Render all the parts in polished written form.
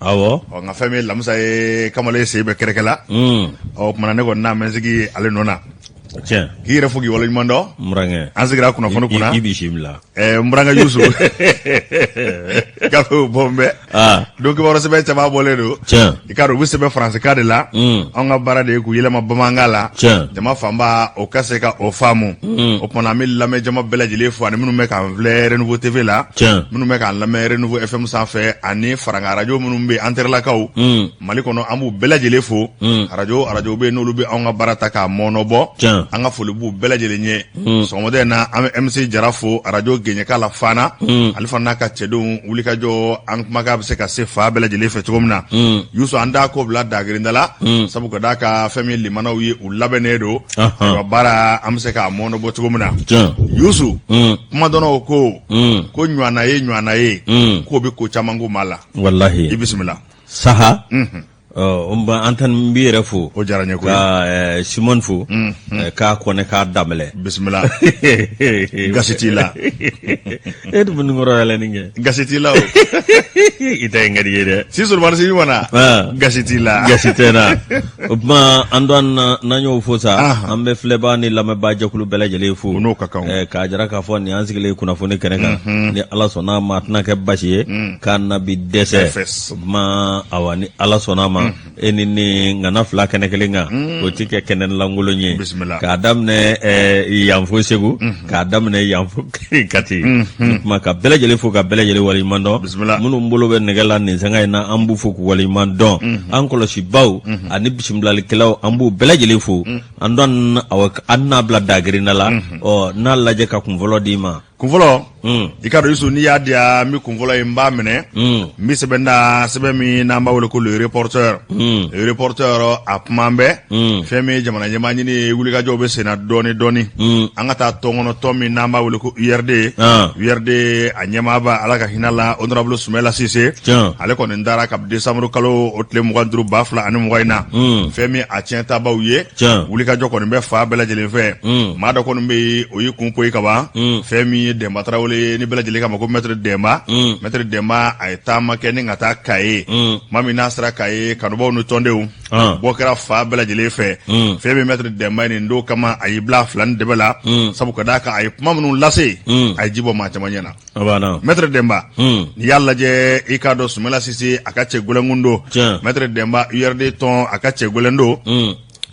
Awo. Nga fami lamsa e kamale sebe kerekela. O kuma ne ko na mensigi ale nona. Tiens. Ki refugi wala nyundo? Mrange. Anzigra kuna fono kuna. Ibishimla. Mbranga Yusu. Kafu bombe. Donc wara sebe chama boledo. Tiens. Ikaro wisebe France kade la. Onga barade ku yelema bamangala. Tiens. Jama famba o kaseka o famu. O pona mi lame jama bela jile fo ani munu me kan vle Renouveau TV la. Tiens. Munu me kan lame Renouveau FM sans fait ani faranga radio munu be anter la kaw. Mali kono amu bela jile fo. Radio be no lube onga barata ka monobo. Tiens. Anga folibu bela jele nye so modena MC Jarafo radio genye kala fana alifana ka cedon wulika jo an maka be se ka se fa bela jele fe tugumna yuso anda ko bla dagrindala sabu ko daka family limana wi ulabenedo wa bara am se ka mono bo tugumna yuso kuma dono ko nywana ye ko be ko chamangu mala wallahi bismillah saha umba antan mbire fu o jaranya ko ka Simon fu ka kone ka damle bismillah gasitila edu bunu ngoro yale ninge gasitila o ita ngari yede si sur man si wana gasitila umma andon nanyo fu sa ambe fleba ni lame ba jakulu bela jele fu no kakao ka jara ka fo ni ansigile kuna fu ne keneka ni ala sona matna ke bashiye kan nabi dese umma awani ala sona enini ngana fla kene kelenga o tike kenen langulo nye ka damne yamfo segu ka damne yamfo kati maka bela jele fu ka bela jele wali mando munu mbolo be negala ni sanga ina ambu fu ku wali mando ankolo si baw ani bismillah kelaw ambu bela jele fu andon awak anna bla dagrina la o na laje ka kumvolo dima kumvolo ikaro yusu ni yadia mi kumvolo imba mene mi sebenda sebemi namba wole ko le reporter apmambe femi jamana nyamani ni wulika jobe sena doni angata tongono tomi namba wole ko URD anyama ba alaka hinala honorable Sumela Cissé ale ko ndara kap décembre kalo otle mugandru bafla anu moyna femi atienta ba uye wulika joko mbe fa bela jele fe mada ko mbe oyi kumpo ikaba femi Demba Traoré ni bela jele kama ko maître Demba ay tama keni ngata kaye mami nasra kaye kanubo no tondeu bokera fa bela jele fe femi maître Demba ni ndo kama ay bla flan de bela sabu ko daka ay mamnu lase ay jibo ma chamanyana abana maître Demba ni yalla je ikado Sumela Cissé akache gulengundo maître Demba URD ton akache gulendo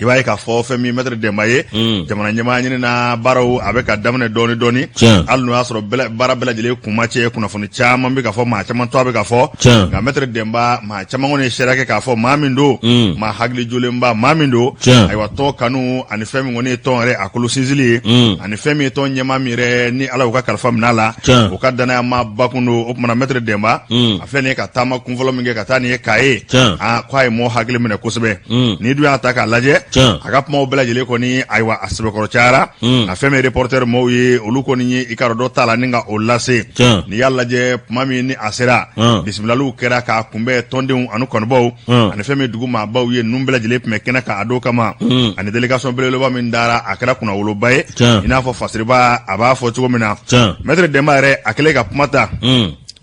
ibaye ka fo femi maître Demba ye jamana nyama nyini na baraw abeka damne doni alno asro bara bela jele kumache kuna foni chama mbi ka fo ma chama to abeka fo ga maître Demba ma chama ngone sherake ka fo mamindo ma hagli julemba mamindo aywa to kanu ani femi ngone to re akulu sinzili ani femi to nyama mire ni ala ka kalfam nala o ka dana ma bakundo o mana maître Demba afene ka tama kunvolo minge ka tani kae a kwai mo hagli mine kusbe ni du ataka laje aga mo bela jele ko ni aywa asbe ko cara na feme reporter mo yi oluko ni ikaro do tala ninga o lase ni yalla je mami ni asera bismillah lu kera ka kumbe tonde anu kon baw ani feme duguma baw ye numbela jele me kena ka ado kama ani delegation bele lo ba min dara akara kuna wolo baye ina fo fasriba aba fo tugo mina maître Demba re akele ka pumata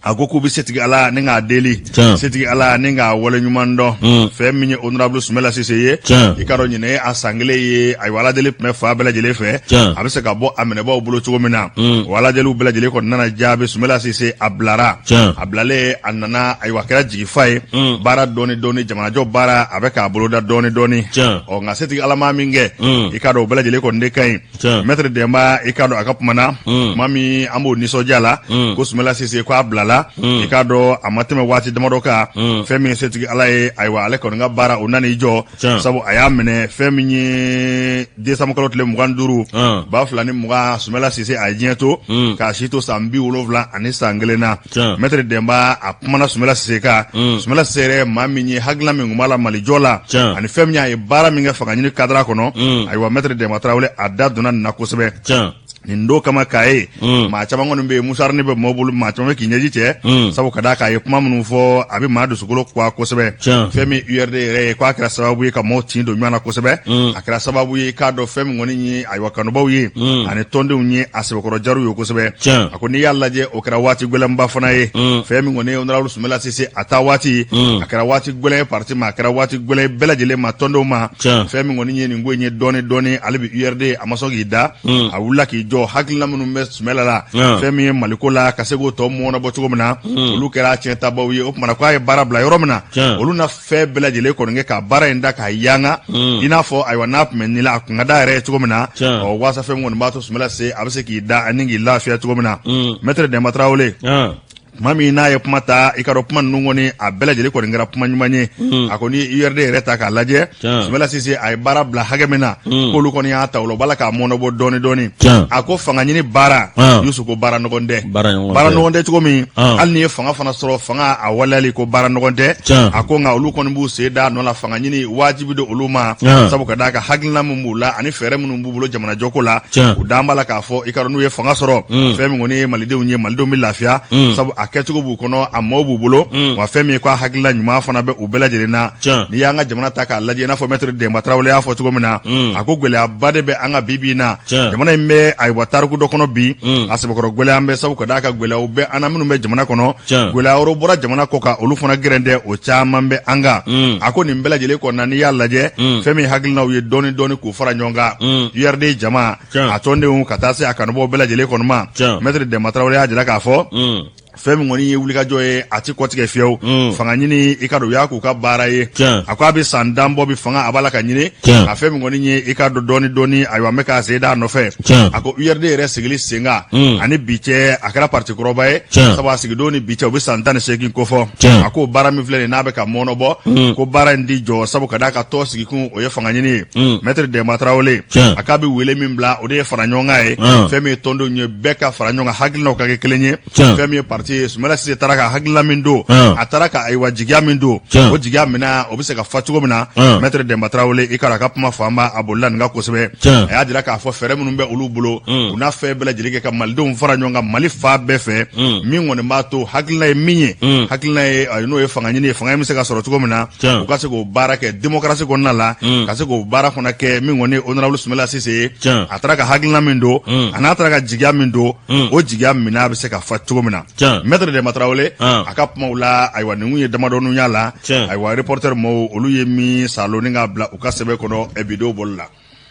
agoku bi setigi ala ninga deli setigi ala ninga wala nyumando fe minye honorable Sumela Cissé ye ikaro nyine asangle ye ay wala deli me fa bela jele fe abise ka bo amene bo bulo tugo mina wala delu bela jele ko nana jabe Sumela Cissé ablara ablale anana ay wakera jigi fay bara doni jamana jo bara abeka bulo da doni o nga setigi ala ma minge ikaro bela jele ko ndekay maître Demba ikaro akapumana mami ambo niso jala ko Sumela Cissé ko ablala ikado amateme wati damadoka femi setigi alaye aywa ale ko nga bara onani jo sabu ayamene femi ni desam ko lotle muganduru ba flani muga Sumela Cissé ajiento ka shito sambi wolovla ani sanglena maître Demba apumana Sumela Cissé ka Sumela Cissé mami ni hagla mi ngumala malijola ani femi ay bara mi nga fanga ni kadra kono aywa maître Demba Traoré adda duna nakosebe nin do kama kaye ma caman kɔni be musar ne be mobile ma caman ki ɲɛji cɛ sabu ka da ka ye kuma minnu fɔ a be maa dusukolo kwa kosɛbɛ fɛn min URD yɛrɛ ye k'a kɛra sababu ye ka mɔɔ tin don ɲɔgɔn na kosɛbɛ a kɛra sababu ye k'a dɔn fɛn min kɔni ye ayiwa kanubaw ye ani tɔndenw ye a sɛbɛkɔrɔ jaru ye kosɛbɛ a ko n'i y'a lajɛ o kɛra waati gwɛlɛnba fana ye fɛn min kɔni ye honorable Sumala Sise a ta waati a kɛra waati gwɛlɛn ye parti ma a kɛra waati gwɛlɛn bɛɛ lajɛlen ma tɔndenw ma fɛn min kɔni ye nin ko in ye dɔɔni ale bi URD a ma sɔn k'i da a wulila k'i jɔ hakilina minnu bɛ Sumala la fɛn min ye Maliko la ka se k'o tɔ mɔnabɔ cogo min na olu kɛra tiɲɛtabaw ye o kumana k'a ye baara bila yɔrɔ min na olu na fɛn bɛɛ lajɛlen kɔni kɛ ka baara in da k'a yanga i n'a fɔ ayiwa n'a tun bɛ ni la a kun ka da yɛrɛ cogo min na waasa fɛn kɔni b'a to Sumala Sise a bɛ se k'i da ani k'i lafiya cogo min na Maître Demba Traoré kuma min n'a ye kuma ta i ka dɔn kuma ninnu kɔni a bɛɛ lajɛlen kɔni kɛra kuma ɲuman ye a kɔni URD yɛrɛ ta k'a lajɛ Sumala Sise a ye baara bila hakɛ min na k'olu kɔni y'a ta o la o b'a la k'a mɔnɔbɔ dɔɔni a ko fanga ɲini baara Yusu ko baara nɔgɔn tɛ baara nɔgɔn tɛ cogo min hali ni ye fanga fana sɔrɔ fanga a waleyali ko baara nɔgɔn tɛ a ko nka olu kɔni b'u sen da nɔ la fanga ɲini wajibi don olu ma sabu ka d'a kan hakilina min b'u la ani fɛɛrɛ minnu b'u bolo jamanajɔko la u dan b'a la k'a fɔ i ka dɔn n'u ye fanga sɔrɔ fɛn min kɔni ye malidenw ye malidenw bɛ lafiya sabu a kɛcogo b'u kɔnɔ a mɔɔw b'u bolo wa fɛn min ye k'a hakilila ɲuman fana bɛ u bɛɛ lajɛlen na n'i y'an ka jamana ta k'a lajɛ i n'a fɔ Maître Demba Traoré y'a fɔ cogo min na a ko gɛlɛyaba de bɛ an ka bi na jamana in bɛ ayiwa tariku dɔ kɔnɔ bi a sɛbɛkɔrɔ gɛlɛya an bɛ sabu ka d'a kan gɛlɛyaw bɛ an na minnu bɛ jamana kɔnɔ gɛlɛya wɛrɛw bɔra jamana kɔ kan olu fana gɛrɛn tɛ o caman bɛ an kan a ko nin bɛɛ lajɛlen kɔnɔna n'i y'a lajɛ fɛn min hakilinaw ye dɔɔni k'u fara ɲɔgɔn kan URD jama a tɔndenw ka taa se a kanubɔw bɛɛ lajɛlen kɔnɔ ma Maître Demba Traoré y'a jira k'a fɔ fɛn min kɔni ye wulikajɔ ye a ti kɔtigɛ fiyewu fanga ɲini i ka dɔn u y'a k'u ka baara ye a ko a bɛ san danbɔ bi fanga a b'a la ka ɲini a fɛn min kɔni ye i ka dɔn dɔɔni ayiwa an bɛ k'a sen d'a nɔfɛ a ko URD yɛrɛ sigili sen kan ani bi cɛ a kɛra parti kɔrɔba ye sabu a sigidon ni bi cɛ u bɛ san 18 kofɔ a ko baara min filɛ nin n'a bɛ ka mɔnɔbɔ ko baara in di jɔ sabu ka d'a ka tɔ sigikun o ye fanga ɲini ye Maître Demba Traoré a k'a bɛ wele min bila o de ye fara ɲɔgɔn kan ye fɛn min ye tɔndenw ye bɛɛ ka fara ɲɔgɔn kan hakilinaw ka kɛ kelen ye fɛn min ye parti Sumala Sise taara ka hakilila min don a taara ka ayiwa jigiya min don o jigiya mina o bɛ se ka fa cogo min na Maître Demba Traoré i ka ka kuma fanba a bolila nin kan kosɛbɛ a y'a jira k'a fɔ fɛɛrɛ minnu bɛ olu bolo u n'a fɛn bɛɛ lajɛlen kɛ ka malidenw fara ɲɔgɔn kan Mali fa bɛɛ fɛ min kɔni b'a to hakilina ye min ye hakilina ye n'o ye fanga ɲini ye fanga in bɛ se ka sɔrɔ cogo min na u ka se k'o baara kɛ démocratie kɔnɔna la ka se k'o baara fana kɛ min kɔni honorable Sumala Sise ye a taara ka hakilina min don a n'a taara ka jigiya min don o jigiya mina bɛ se ka fa cogo min na Maître Demba Traoré a ka kumaw la ayiwa nin kun ye damadɔnu y'a la ayiwa reporter mɔɔw olu ye min salo ni k'a bila u ka sɛbɛn kɔnɔ video bolo la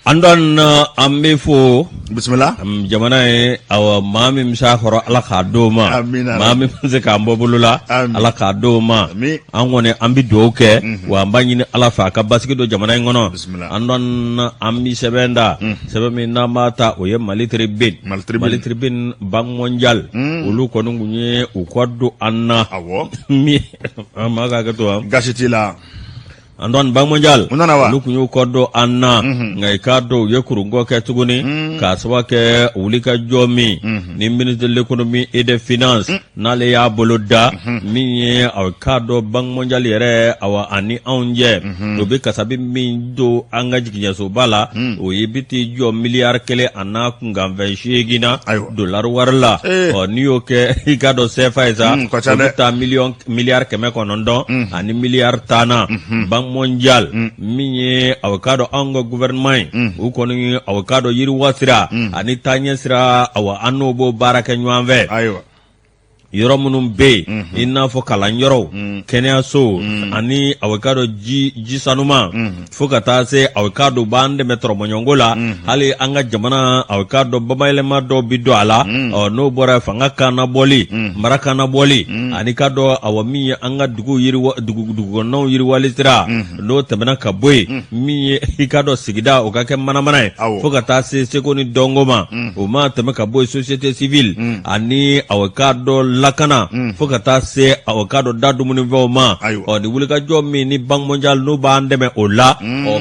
an dɔn an bɛ fo bisimila jamana ye awa maa min bɛ se a kɔrɔ ala k'a d'o ma maa min bɛ se k'an bɔ bolo la ala k'a d'o ma an kɔni an bɛ dugawu kɛ wa an b'a ɲini ala fɛ a ka basigi don jamana in kɔnɔ an dɔn an bɛ sɛbɛn da sɛbɛn min n'an b'a ta o ye Mali Tribune Banque Mondiale olu kɔni kun ye u kɔ don an na min an ma k'a kɛ to wa gasi t'i la an dɔn Banque Mondiale olu kun y'u kɔ don an na nka i k'a dɔn u ye kurungɔ kɛ tuguni k'a sababu kɛ wulikajɔ min ni ministre de l'économie et des finances n'ale y'a bolo da min ye aw k'a dɔn Banque Mondiale yɛrɛ awa ani anw cɛ o bɛ kasabi min don an ka jigiɲɛsoba la o ye bi t'i jɔ miliyari 1 a n'a kunkanfɛn 8 na dolari wari la n'i y'o kɛ i k'a dɔn CFA ye sa o bɛ taa miliyari 900 ani miliyari 10 Mondial min ye aw ka dɔn an ka gouvernement ye u kɔni aw ka dɔn yiriwa sira ani taaɲɛ sira awa an n'o b'o baara kɛ ɲɔgɔn fɛ yɔrɔ minnu bɛ yen i n'a fɔ kalanyɔrɔw kɛnɛyaso ani aw ka dɔn ji sanuma fo ka taa se aw ka dɔn b'an dɛmɛ tɔrɔmɔɲɔnko la hali an ka jamana aw ka dɔn bamayɛlɛma dɔw bi don a la n'o bɔra fanga kan na bɔli mara kan na bɔli ani ka dɔn aw min ye an ka dugukɔnɔnaw yiriwali sira n'o tɛmɛna ka bɔ yen min ye i ka dɔn sigida o ka kɛ manamana ye fo ka taa se seko ni dɔnko ma o ma tɛmɛ ka bɔ yen société civile ani aw ka dɔn lakana fo ka taa se aw ka dɔn da dumunifɛnw ma ni wulikajɔ min ni Banque Mondiale n'u b'an dɛmɛ o la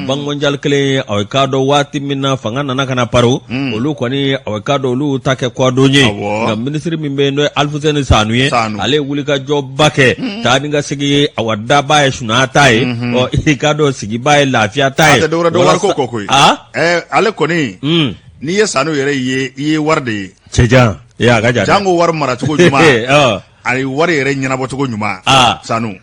Banque Mondiale kelen aw ka dɔn waati min na fanga nana ka na paro olu kɔni aw ka dɔn olu ta kɛ kɔdon ye nka ministre min bɛ yen n'o ye Alfuseni Sanu ye ale ye wulikajɔba kɛ taa ni ka sigi aw daba ye sunaya ta ye i ka dɔn sigiba ye lafiya ta ye ale kɔni n'i ye sanu yɛrɛ ye i ye wari de ye cɛjan a ka jan jango wari maracogo ɲuman ani wari yɛrɛ ɲɛnabɔcogo ɲuman sanu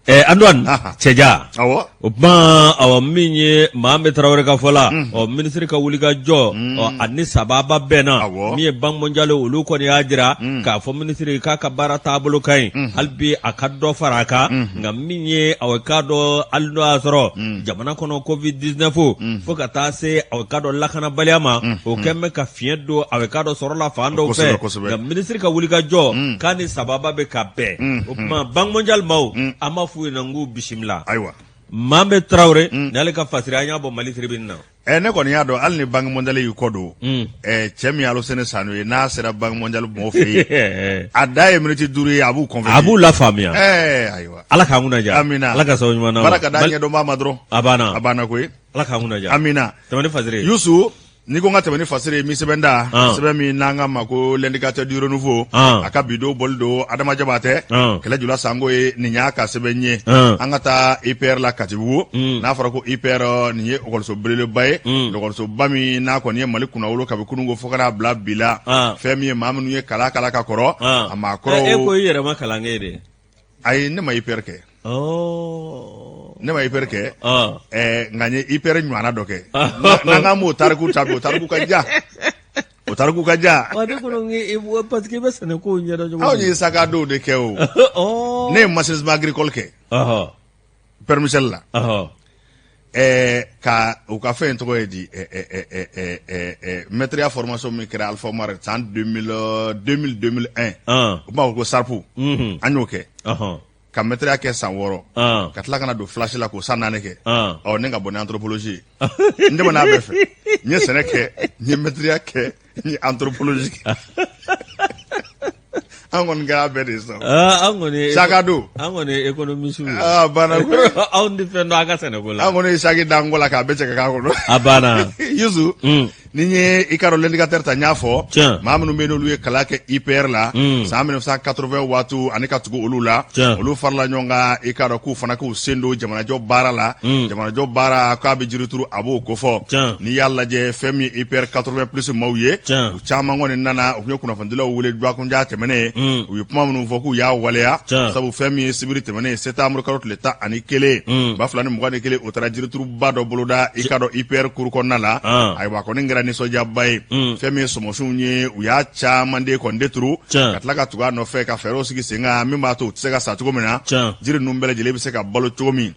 Antoine cɛja awɔ o tuma awɔ min ye Mahamɛ Tarawele ka fɔ la minisiri ka wuli ka jɔ ani sababa bɛnna min ye Banque mondiale olu kɔni y'a jira k'a fɔ minisiri k'a ka baara taabolo ka ɲi hali bi a ka dɔ fara a kan nka min ye awɔ k'a dɔn hali n'o y'a sɔrɔ jamana kɔnɔ Covid-19 fo ka taa se awɔ k'a dɔn lakanabaliya ma o kɛn bɛ ka fiɲɛ don awɔ k'a dɔn sɔrɔla fan dɔw fɛ nka minisiri ka wuli ka jɔ k'a ni sababa bɛ ka bɛn o tuma Banque mondiale maaw an b'a f'u ɲɛna n k'u bisimila ayiwa Mahamɛ Tarawele n'ale ka fasiri an y'a bɔ Mali tribune na ne kɔni y'a dɔn hali ni Banque mondiale y'i kɔ don cɛ min ye Aluseni Sanu ye n'a sera Banque mondiale mɔgɔw fɛ yen a da ye miniti 5 ye a b'u convaincre a b'u lafaamuya ayiwa Ala k'an kunna diya amina Ala ka sababu ɲuman na Bara ka da ɲɛdɔnbaa ma dɔrɔn a banna koyi Ala k'an kunna diya amina tɛmɛ ni fasiri Yusu ni ko n ka tɛmɛ ni fasiri mi sɛbɛn da sɛbɛn min n'an ka ma ko l'indicateur du renouveau a ka bidon boli don Adama Jabate kɛlɛ jula sango ye nin y'a ka sɛbɛn ye an ka taa IPR la Katibugu n'a fɔra ko IPR nin ye école belebeleba ye école ba min n'a kɔni ye Mali kunnawolo kabi kunungo fo kana bila bi la fɛn min ye maa minnu ye kala ka kɔrɔ a ma kɔrɔ e ko i yɛrɛ ma kalan kɛ de ayi ne ma IPR kɛ ne ma IPR kɛ nka n ye IPR ɲɔgɔnna dɔ kɛ n'an ka m'o tariku tabi o tariku ka ja o tariku ka ja parce que i bɛ sɛnɛko ɲɛdɔn cogo anw ye saga dɔw de kɛ o ne ye machinisme agricole kɛ permisel la ka u ka fɛn tɔgɔ ye di maître formation min kɛra Alpha Omar san 2000-2001 o b'a fɔ ko SARPU an y'o kɛ ka maître kɛ san 6 ka tila kana don flash la k'o san 4 kɛ ne ka bɔ ni anthropologie n dɛmɛ n'a bɛɛ fɛ n ye sɛnɛ kɛ n ye maître kɛ n ye anthropologie kɛ an kɔni kɛra bɛɛ de sɔn an kɔni saga don an kɔni économiste banna anw ni fɛn dɔ an ka sɛnɛko la an kɔni ye sagi da n kɔ la k'a bɛɛ cɛ ka k'a kɔnɔ a banna Yusu ni ye i ka dɔn l'indicateur ta n y'a fɔ maa minnu bɛ yen n'olu ye kalan kɛ IPR la san 1980 waatu ani ka tugu olu la olu farala ɲɔgɔn kan i ka dɔn k'u fana k'u sen don jamanajɔ baara la jamanajɔ baara k'a bɛ jiri turu a b'o kofɔ n'i y'a lajɛ fɛn min IPR 80 plus maaw ye u caman kɔni nana u tun ye kunnafonidilaw wele duwakunja tɛmɛnen u ye kuma minnu fɔ k'u y'a waleya sabu fɛn min ye sibiri tɛmɛnen septembre kalo tile 11 2021 o taara jirituruba dɔ boloda i ka dɔn IPR kuru kɔnɔna la ayiwa kɔni kɛra nisɔndiyaba ye fɛn min ye sɔmɔsiw ye u y'a caman de kɔni deturu ka tila ka tugu a nɔfɛ ka fɛɛrɛw sigi sen kan min b'a to u tɛ se ka sa cogo min na jiri ninnu bɛɛ lajɛlen bɛ se ka balo cogo min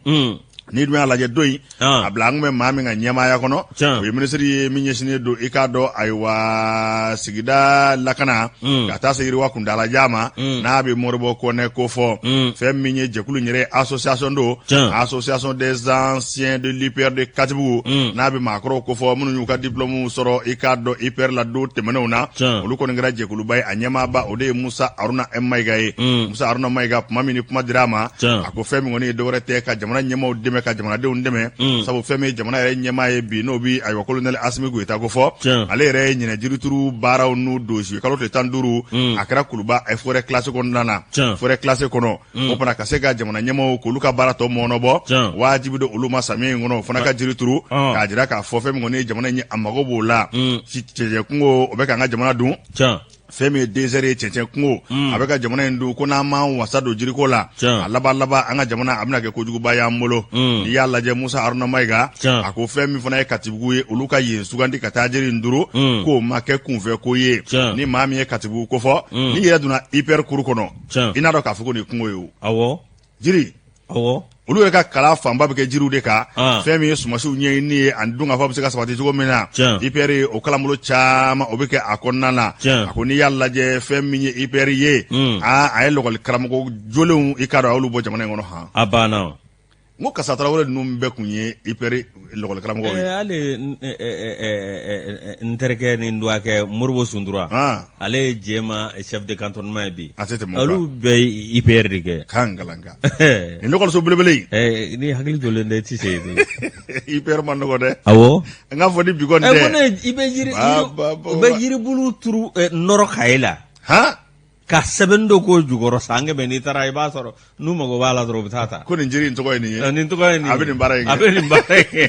n'i dun y'a lajɛ don in a bila an kun bɛ maa min ka ɲɛmaaya kɔnɔ o ye minisiri ye min ɲɛsinnen don i k'a dɔn ayiwa sigida lakana ka taa se yiriwa kuntalajan ma n'a bɛ Moribo Kɔnɛ ko fɔ fɛn min ye jɛkulu in yɛrɛ association don association des anciens de l'IPR de Katibugu n'a bɛ maakɔrɔw ko fɔ minnu y'u ka diplôme sɔrɔ i k'a dɔn IPR la don tɛmɛnenw na olu kɔni kɛra jɛkuluba ye a ɲɛmaaba o de ye Musa Aruna M Mayiga ye Musa Aruna Mayiga kuma min ni kuma dir'a ma a ko fɛn min kɔni ye dɔwɛrɛ tɛ ka jamana ɲɛmaaw dɛmɛ ka jamanadenw dɛmɛ sabu fɛn min jamana yɛrɛ ɲɛmaa ye bi n'o bi ayiwa colonel Asimi Goyita ko fɔ ale yɛrɛ ye ɲinɛ jirituru baaraw n'u dosi kalo tile 15 a kɛra Kuluba forêt classée kɔnɔna na forêt classée kɔnɔ o fana ka se ka jamana ɲɛmaaw k'olu ka baara tɔ mɔnɔbɔ wajibi don olu ma samiya in kɔnɔ o fana ka jirituru k'a jira k'a fɔ fɛn min kɔni ye jamana in a mago b'o la cɛncɛn kungo o bɛ k'an ka jamana dun fɛn min ye désert ye cɛncɛn kungo a bɛ ka jamana in dun ko n'an m'an wasa don jiriko la a laban an ka jamana a bɛna kɛ kojuguba y'an bolo n'i y'a lajɛ Musa Aruna Mayiga a ko fɛn min fana ye Katibugu ye olu ka yen sugandi ka taa jiri in duru k'o ma kɛ kunfɛ ko ye ni maa min ye Katibugu ko fɔ n'i yɛrɛ donna IPR kuru kɔnɔ i n'a dɔn k'a fɔ ko nin ye kungo ye o jiri olu yɛrɛ ka kalan fanba bɛ kɛ jiriw de kan fɛn min ye sumasiw ɲɛɲini ye ani dun ka fɔ bɛ se ka sabati cogo min na IPR o kalanbolo caman o bɛ kɛ a kɔnɔna na a ko n'i y'a lajɛ fɛn min ye IPR ye a ye lɔgɔli karamɔgɔ jolenw i k'a dɔn a y'olu bɔ jamana in kɔnɔ a banna n ko Kasa Tarawele ninnu bɛɛ kun ye IPR lɔgɔli karamɔgɔw ye hali n terikɛ ni n dɔgɔkɛ Moribo Suntura ale ye Jɛma chef de cantonnement ye bi olu bɛɛ ye IPR de kɛ kan galanka nin lɔgɔliso belebele in ni hakili jɔlen tɛ i tɛ se yen IPR ma nɔgɔ dɛ awɔ n k'a fɔ ni bi kɔni tɛ i bɛ yiribulu turu nɔrɔ kaye la ka sɛbɛn dɔ ko jukɔrɔ san kɛmɛ n'i taara i b'a sɔrɔ n'u mago b'a la dɔrɔn u bɛ taa ta. ko nin jiri in tɔgɔ ye nin ye. nin tɔgɔ ye nin ye. a bɛ nin baara in kɛ. a bɛ nin baara in kɛ.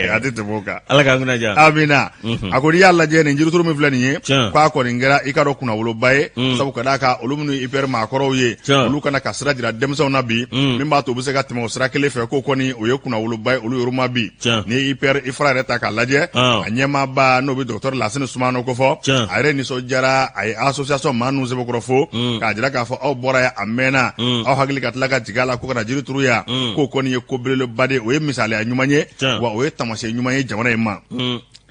a tɛ tɛmɛ o kan. ala k'an kunna diya. amina. a ko n'i y'a lajɛ nin jirituru min filɛ nin ye. Tiɲɛ. k'a kɔni kɛra i ka dɔn kunnawoloba ye. sabu ka d'a kan olu minnu IPR maakɔrɔw ye. Tiɲɛ. olu kana ka sira jira denmisɛnw na bi. min b'a to u bɛ se ka tɛmɛ o sira kelen fɛ k'o kɔni o ye kunnawoloba ye olu yɔrɔ ma bi. Tiɲɛ. n'i ye IPR IFRA yɛrɛ ta k'a lajɛ. a ɲɛmaaba n'o bɛ dɔgɔtɔrɔ Lasini Sumano ko fɔ. Tiɲɛ. a yɛrɛ nisɔndiyara a ye association maa ninnu sɛbɛkɔrɔ fo. k'a jira k'a fɔ aw bɔra yan a mɛnna. aw hakili ka tila ka jigin a la ko kana jiri turu yan. k'o kɔni ye ko belebeleba de o ye misaliya ɲuman ye. wa o ye taamasiyɛn ɲuman ye jamana in ma.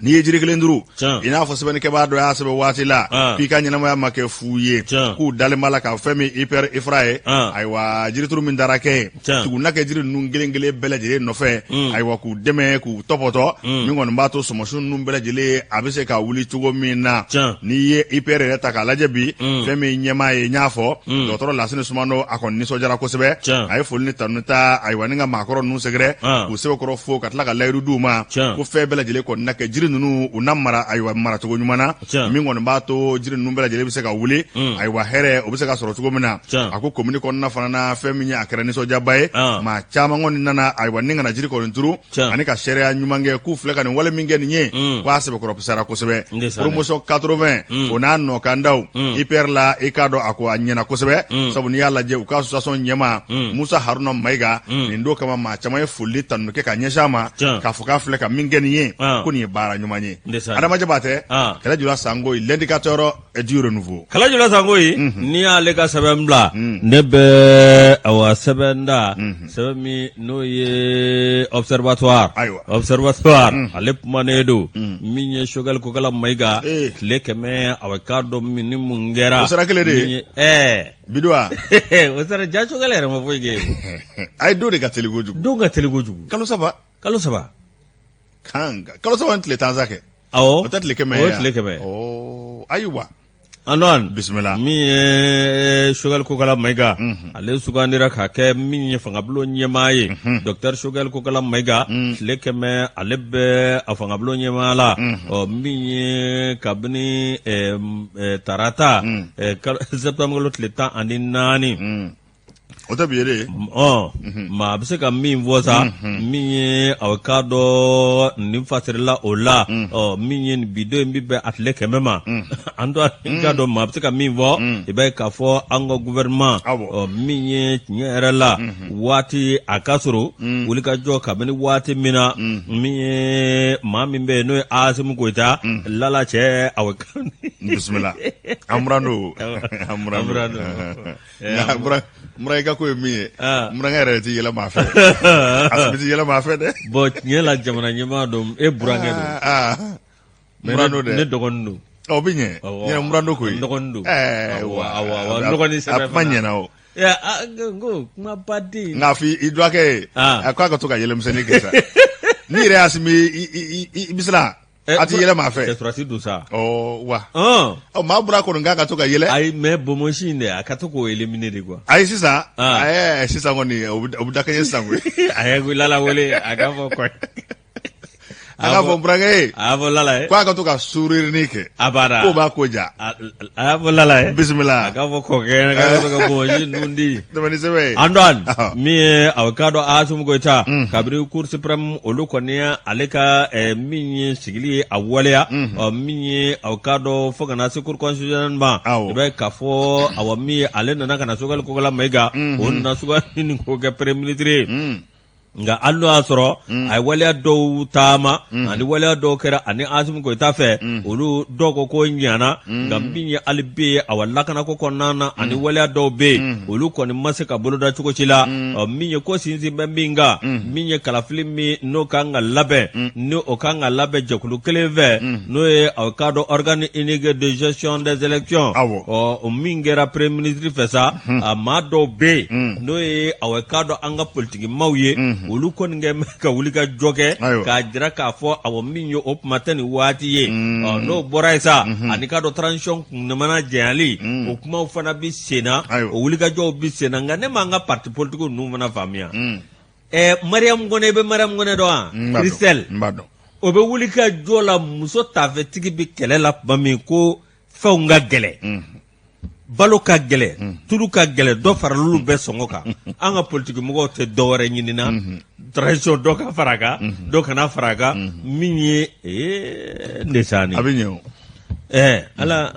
n'i ye jiri kelen turu i n'a fɔ sɛbɛnnikɛbaa dɔ y'a sɛbɛn waati la k'i ka ɲɛnamaya ma kɛ fu ye k'u dalen b'a la ka fɛn min IPR IFRA ye ayiwa jirituru min dara kɛ tugunna kɛ jiri ninnu kelen kelen bɛɛ lajɛlen nɔfɛ ayiwa k'u dɛmɛ k'u tɔpɔtɔ min kɔni b'a to sɔmɔsun ninnu bɛɛ lajɛlen a bɛ se ka wuli cogo min na n'i ye IPR yɛrɛ ta k'a lajɛ bi fɛn min ɲɛmaa ye n y'a fɔ dɔgɔtɔrɔ Lasini Sumano a kɔni nisɔndiyara kosɛbɛ a ye foli ni tanu ta ayiwa ni ka maakɔrɔ ninnu sɛgɛrɛ k'u sɛbɛkɔrɔ fo ka tila ka layidu d'u ma ko fɛn bɛɛ lajɛlen kɔni na kɛ jiri ninnu u na mara ayiwa maracogo ɲuman na min kɔni b'a to jiri ninnu bɛɛ lajɛlen bɛ se ka wuli ayiwa hɛrɛ o bɛ se ka sɔrɔ cogo min na a ko komini kɔnɔna fana na fɛn min ye a kɛra nisɔndiyaba ye maa caman kɔni nana ayiwa ni kana jiri kɔni turu ani ka sariya ɲuman kɛ k'u filɛ ka nin wale min kɛ nin ye k'a sɛbɛkɔrɔ pisara kosɛbɛ promotion 80 o n'a nɔkandaw IPR la i k'a dɔn a ko a ɲɛna kosɛbɛ sabu n'i y'a lajɛ u ka association ɲɛmaa Musa Haruna Mayiga nin don kama maa caman ye foli tanu kɛ ka ɲɛsin a ma k'a fɔ k'a filɛ ka min kɛ nin ye ko nin ye baara ɲuman ye. Adama Jabate Kalajula Sangoyi l'indicateur du renouveau. Kalajula Sangoyi n'i y'ale ka sɛbɛn bila ne bɛ awa sɛbɛn da sɛbɛn min n'o ye observatoire ale kumanen don min ye Choguel Kokala Mayiga tile 100 a bɛ k'a dɔn min ni mun kɛra o sera kelen de ye biduwa o sera ja Choguel yɛrɛ ma foyi kɛ a ye don de ka teli kojugu kalo saba kalo saba ni tile 10 sa kɛ awɔ o tɛ tile 100 ye o tile 100 ayiwa Antoine bisimila min ye Choguel Kokala Mayiga ale sugandira ka kɛ min ye fangabulon ɲɛmaa ye Dr Choguel Kokala Mayiga tile 100 ale bɛ a fangabulon ɲɛmaa la min ye kabini tarata septembre tile 14 o tɛ bi ye de maa a bɛ se ka min fɔ sa min ye a bɛ k'a dɔn nin fasirila o la min ye nin bidon in bɛ bɛn a tile 100 ma an to k'a dɔn maa a bɛ se ka min fɔ i b'a ye k'a fɔ an ka gouvernement min ye tiɲɛ yɛrɛ la waati a ka sɔrɔ wulikajɔ kabini waati min na min ye maa min bɛ yen n'o ye Asimu Goyita Lala cɛ a bɛ kan bisimila Amurando Muraika ko ye min ye Murankɛ yɛrɛ tɛ yɛlɛ maa fɛ Asimi tɛ yɛlɛ maa fɛ dɛ bon tiɲɛ la jamana ɲɛmaa don e burankɛ don Murando dɛ ne dɔgɔnin don o bɛ ɲɛ ɲɛ Murando ko ye n dɔgɔnin don awɔ dɔgɔnin sɛbɛn a kuma ɲɛna o n ko kuma ba den nka f'i dɔgɔkɛ ye a ko a ka to ka yɛlɛmisɛnnin kɛ sa ni yɛrɛ y'a simi i bisila a ti yɛlɛ maa fɛ surasi don sa wa maa bɔra kɔni k'a ka to ka yɛlɛ ayi mais bonbonsi in dɛ a ka to k'o éliminer de quoi ayi sisan sisan kɔni o bɛ dakɛɲɛ sisan koyi a ye Lala wele a k'a fɔ kɔni a k'a fɔ burankɛ ye a y'a fɔ Lala ye ko a ka to ka sourire kɛ a bada k'o b'a ko ja a y'a fɔ Lala ye bisimila a k'a fɔ kɔkɛ k'a to ka bonbonsi ninnu di tɛmɛni sɛbɛn Antoine min ye a bɛ k'a dɔn Asimu Goyita kabini Cour suprême olu kɔni ye ale ka min ye sigili ye a waleya min ye a bɛ k'a dɔn fo ka na se Cour constitutionnelle ma i b'a ye k'a fɔ awɔ min ye ale nana ka na Choguel Kokala Mayiga o nana sugandi nin ko kɛ premier ministre ye nga hali n'o y'a sɔrɔ a ye waleya dɔw taama ani waleya dɔw kɛra ani Asimu Goyita fɛ olu dɔw ko ko ɲana nga min ye hali bɛ yen a wa lakanako kɔnɔna na ani waleya dɔw bɛ yen olu kɔni ma se ka boloda cogo ci la min ye ko sinsin bɛ min kan min ye kalafili min n'o kan ka labɛn ni o kan ka labɛn jɛkulu kelen fɛ n'o ye a k'a dɔn organe unique de gestion des élections o min kɛra premier ministre fɛ sa a maa dɔw bɛ yen n'o ye a k'a dɔn an ka politiki maaw ye olu kɔni kɛ ka wuli ka jɔ kɛ k'a jira k'a fɔ awɔ min ye o kuma tɛ nin waati ye n'o bɔra yen sa ani k'a dɔn transition kunnamana jɛnyali o kumaw fana bi senna o wuli ka jɔw bi senna nka ne m'an ka parti politique ninnu fana faamuya Mariam Kone bɛ Mariam Kone dɔn wa Christelle o bɛ wuli ka jɔ la muso tafɛtigi bi kɛlɛ la tuma min ko fɛnw ka gɛlɛ balo ka gɛlɛ tulu ka gɛlɛ dɔ faralulu bɛɛ sɔngɔ kan an ka politique mɔgɔw tɛ dɔ wɛrɛ ɲinina transition dɔ ka fara kan dɔ kana fara kan min ye ndesani a bɛ ɲɛ o ala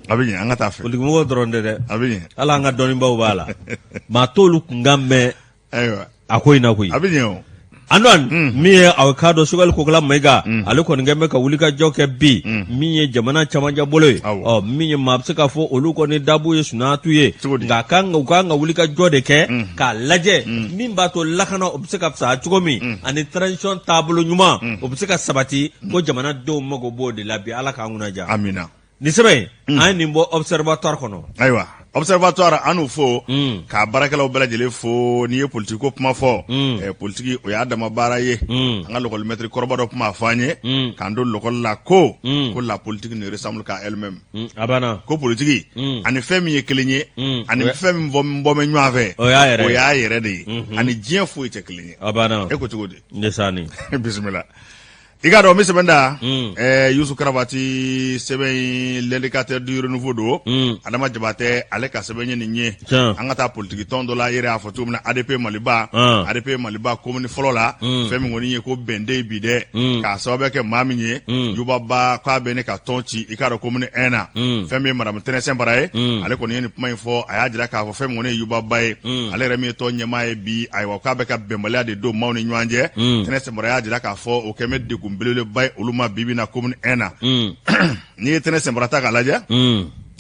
a bɛ ɲɛ an ka taa fɛ politique mɔgɔw dɔrɔn tɛ dɛ a bɛ ɲɛ ala an ka dɔnnibaw b'a la maa t'olu kunkan mɛn ayiwa a ko in na koyi a bɛ ɲɛ o Anwan min ye aw ka dɔn Sugali Kokala Mayiga ale kɔni kɛn bɛ ka wuli ka jɔ kɛ bi min ye jamana camanjɛ bolo ye min ye maa bɛ se ka fɔ olu kɔni dabu ye sunatu ye nka u kan ka wuli ka jɔ de kɛ k'a lajɛ min b'a to lakana o bɛ se ka fisaya cogo min ani transition taabolo ɲuman o bɛ se ka sabati ko jamanadenw mago b'o de la bi ala k'an kunnaja amina nin sɛbɛn an ye nin bɔ observatoire kɔnɔ ayiwa observatoire an n'u fo k'a baarakɛlaw bɛɛ lajɛlen fo n'i ye politique ko kuma fɔ politique o y'a dama baara ye an ka l'école maître kɔrɔba dɔ kuma fɔ an ye k'an don l'école la ko la politique ne ressemble qu'à elle-même a banna ko politique ani fɛn min ye kelen ye ani fɛn min bɔ bɛ ɲɔgɔn fɛ o y'a yɛrɛ de ye ani diɲɛ foyi tɛ kelen ye a banna e ko cogo di ndesani bisimila i ka dɔn n bɛ sɛbɛn da Yusu Karabati sɛbɛn l'indicateur du renouveau don Adama Jabatɛ ale ka sɛbɛn ye nin ye an ka taa politique tɔn dɔ la yɛrɛ y'a fɔ cogo min na ADP Maliba commune fɔlɔ la fɛn min kɔni ye ko bɛnden bi dɛ k'a sababu kɛ maa min ye Yubaba k'a bɛ ne ka tɔn ci i ka dɔn commune 1 na fɛn min ye madame Tɛnɛsɛn Bara ye ale kɔni ye nin kuma in fɔ a y'a jira k'a fɔ fɛn min kɔni ye Yubaba ye ale yɛrɛ min ye tɔn ɲɛmaa ye bi ayiwa k'a bɛ ka bɛnbaliya de don maaw ni ɲɔgɔn cɛ Tɛnɛsɛn Bara y'a jira k'a fɔ o kɛn bɛ degun belebeleba ye olu ma bibi na commune 1 na n'i ye Tɛnɛsɛn Bara ta k'a lajɛ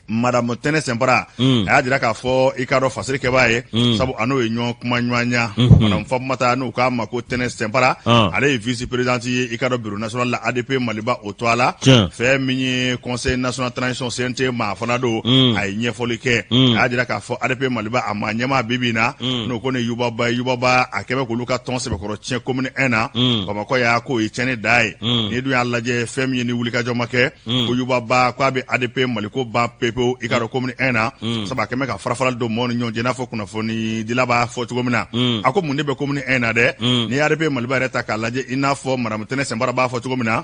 madame Tɛnɛsɛn Bara a y'a jira k'a fɔ i ka dɔn fasiri kɛbaa ye sabu a n'o ye ɲɔgɔn kuma ɲɔgɔnya madame Fatumata n'u k'a ma ko Tɛnɛsɛn Bara ale ye vice présidente ye i ka dɔn bureau national la ADP Maliba o to a la fɛn min ye conseil national transition CNT maa fana don a ye ɲɛfɔli kɛ a y'a jira k'a fɔ ADP Maliba a maa ɲɛmaa bibi na n'o ko ne Yubaba a kɛbɛ k'olu ka tɔn sɛbɛkɔrɔ tiɲɛ commune 1 na Bamakɔ y'a k'o ye tiɲɛni da ye n'i dun y'a lajɛ fɛn min ye ni wulikajɔ ma kɛ ko Yubaba k'a bɛ ADP Maliko ban pepewu i ka dɔn commune 1 na sabu a kɛn bɛ ka farafara don maaw ni ɲɔgɔn cɛ i n'a fɔ kunnafoni dila b'a fɔ cogo min na a ko mun de bɛ commune 1 na dɛ n'i ye ADP Maliba yɛrɛ ta k'a lajɛ i n'a fɔ madame Tɛnɛsɛn Bara b'a fɔ cogo min na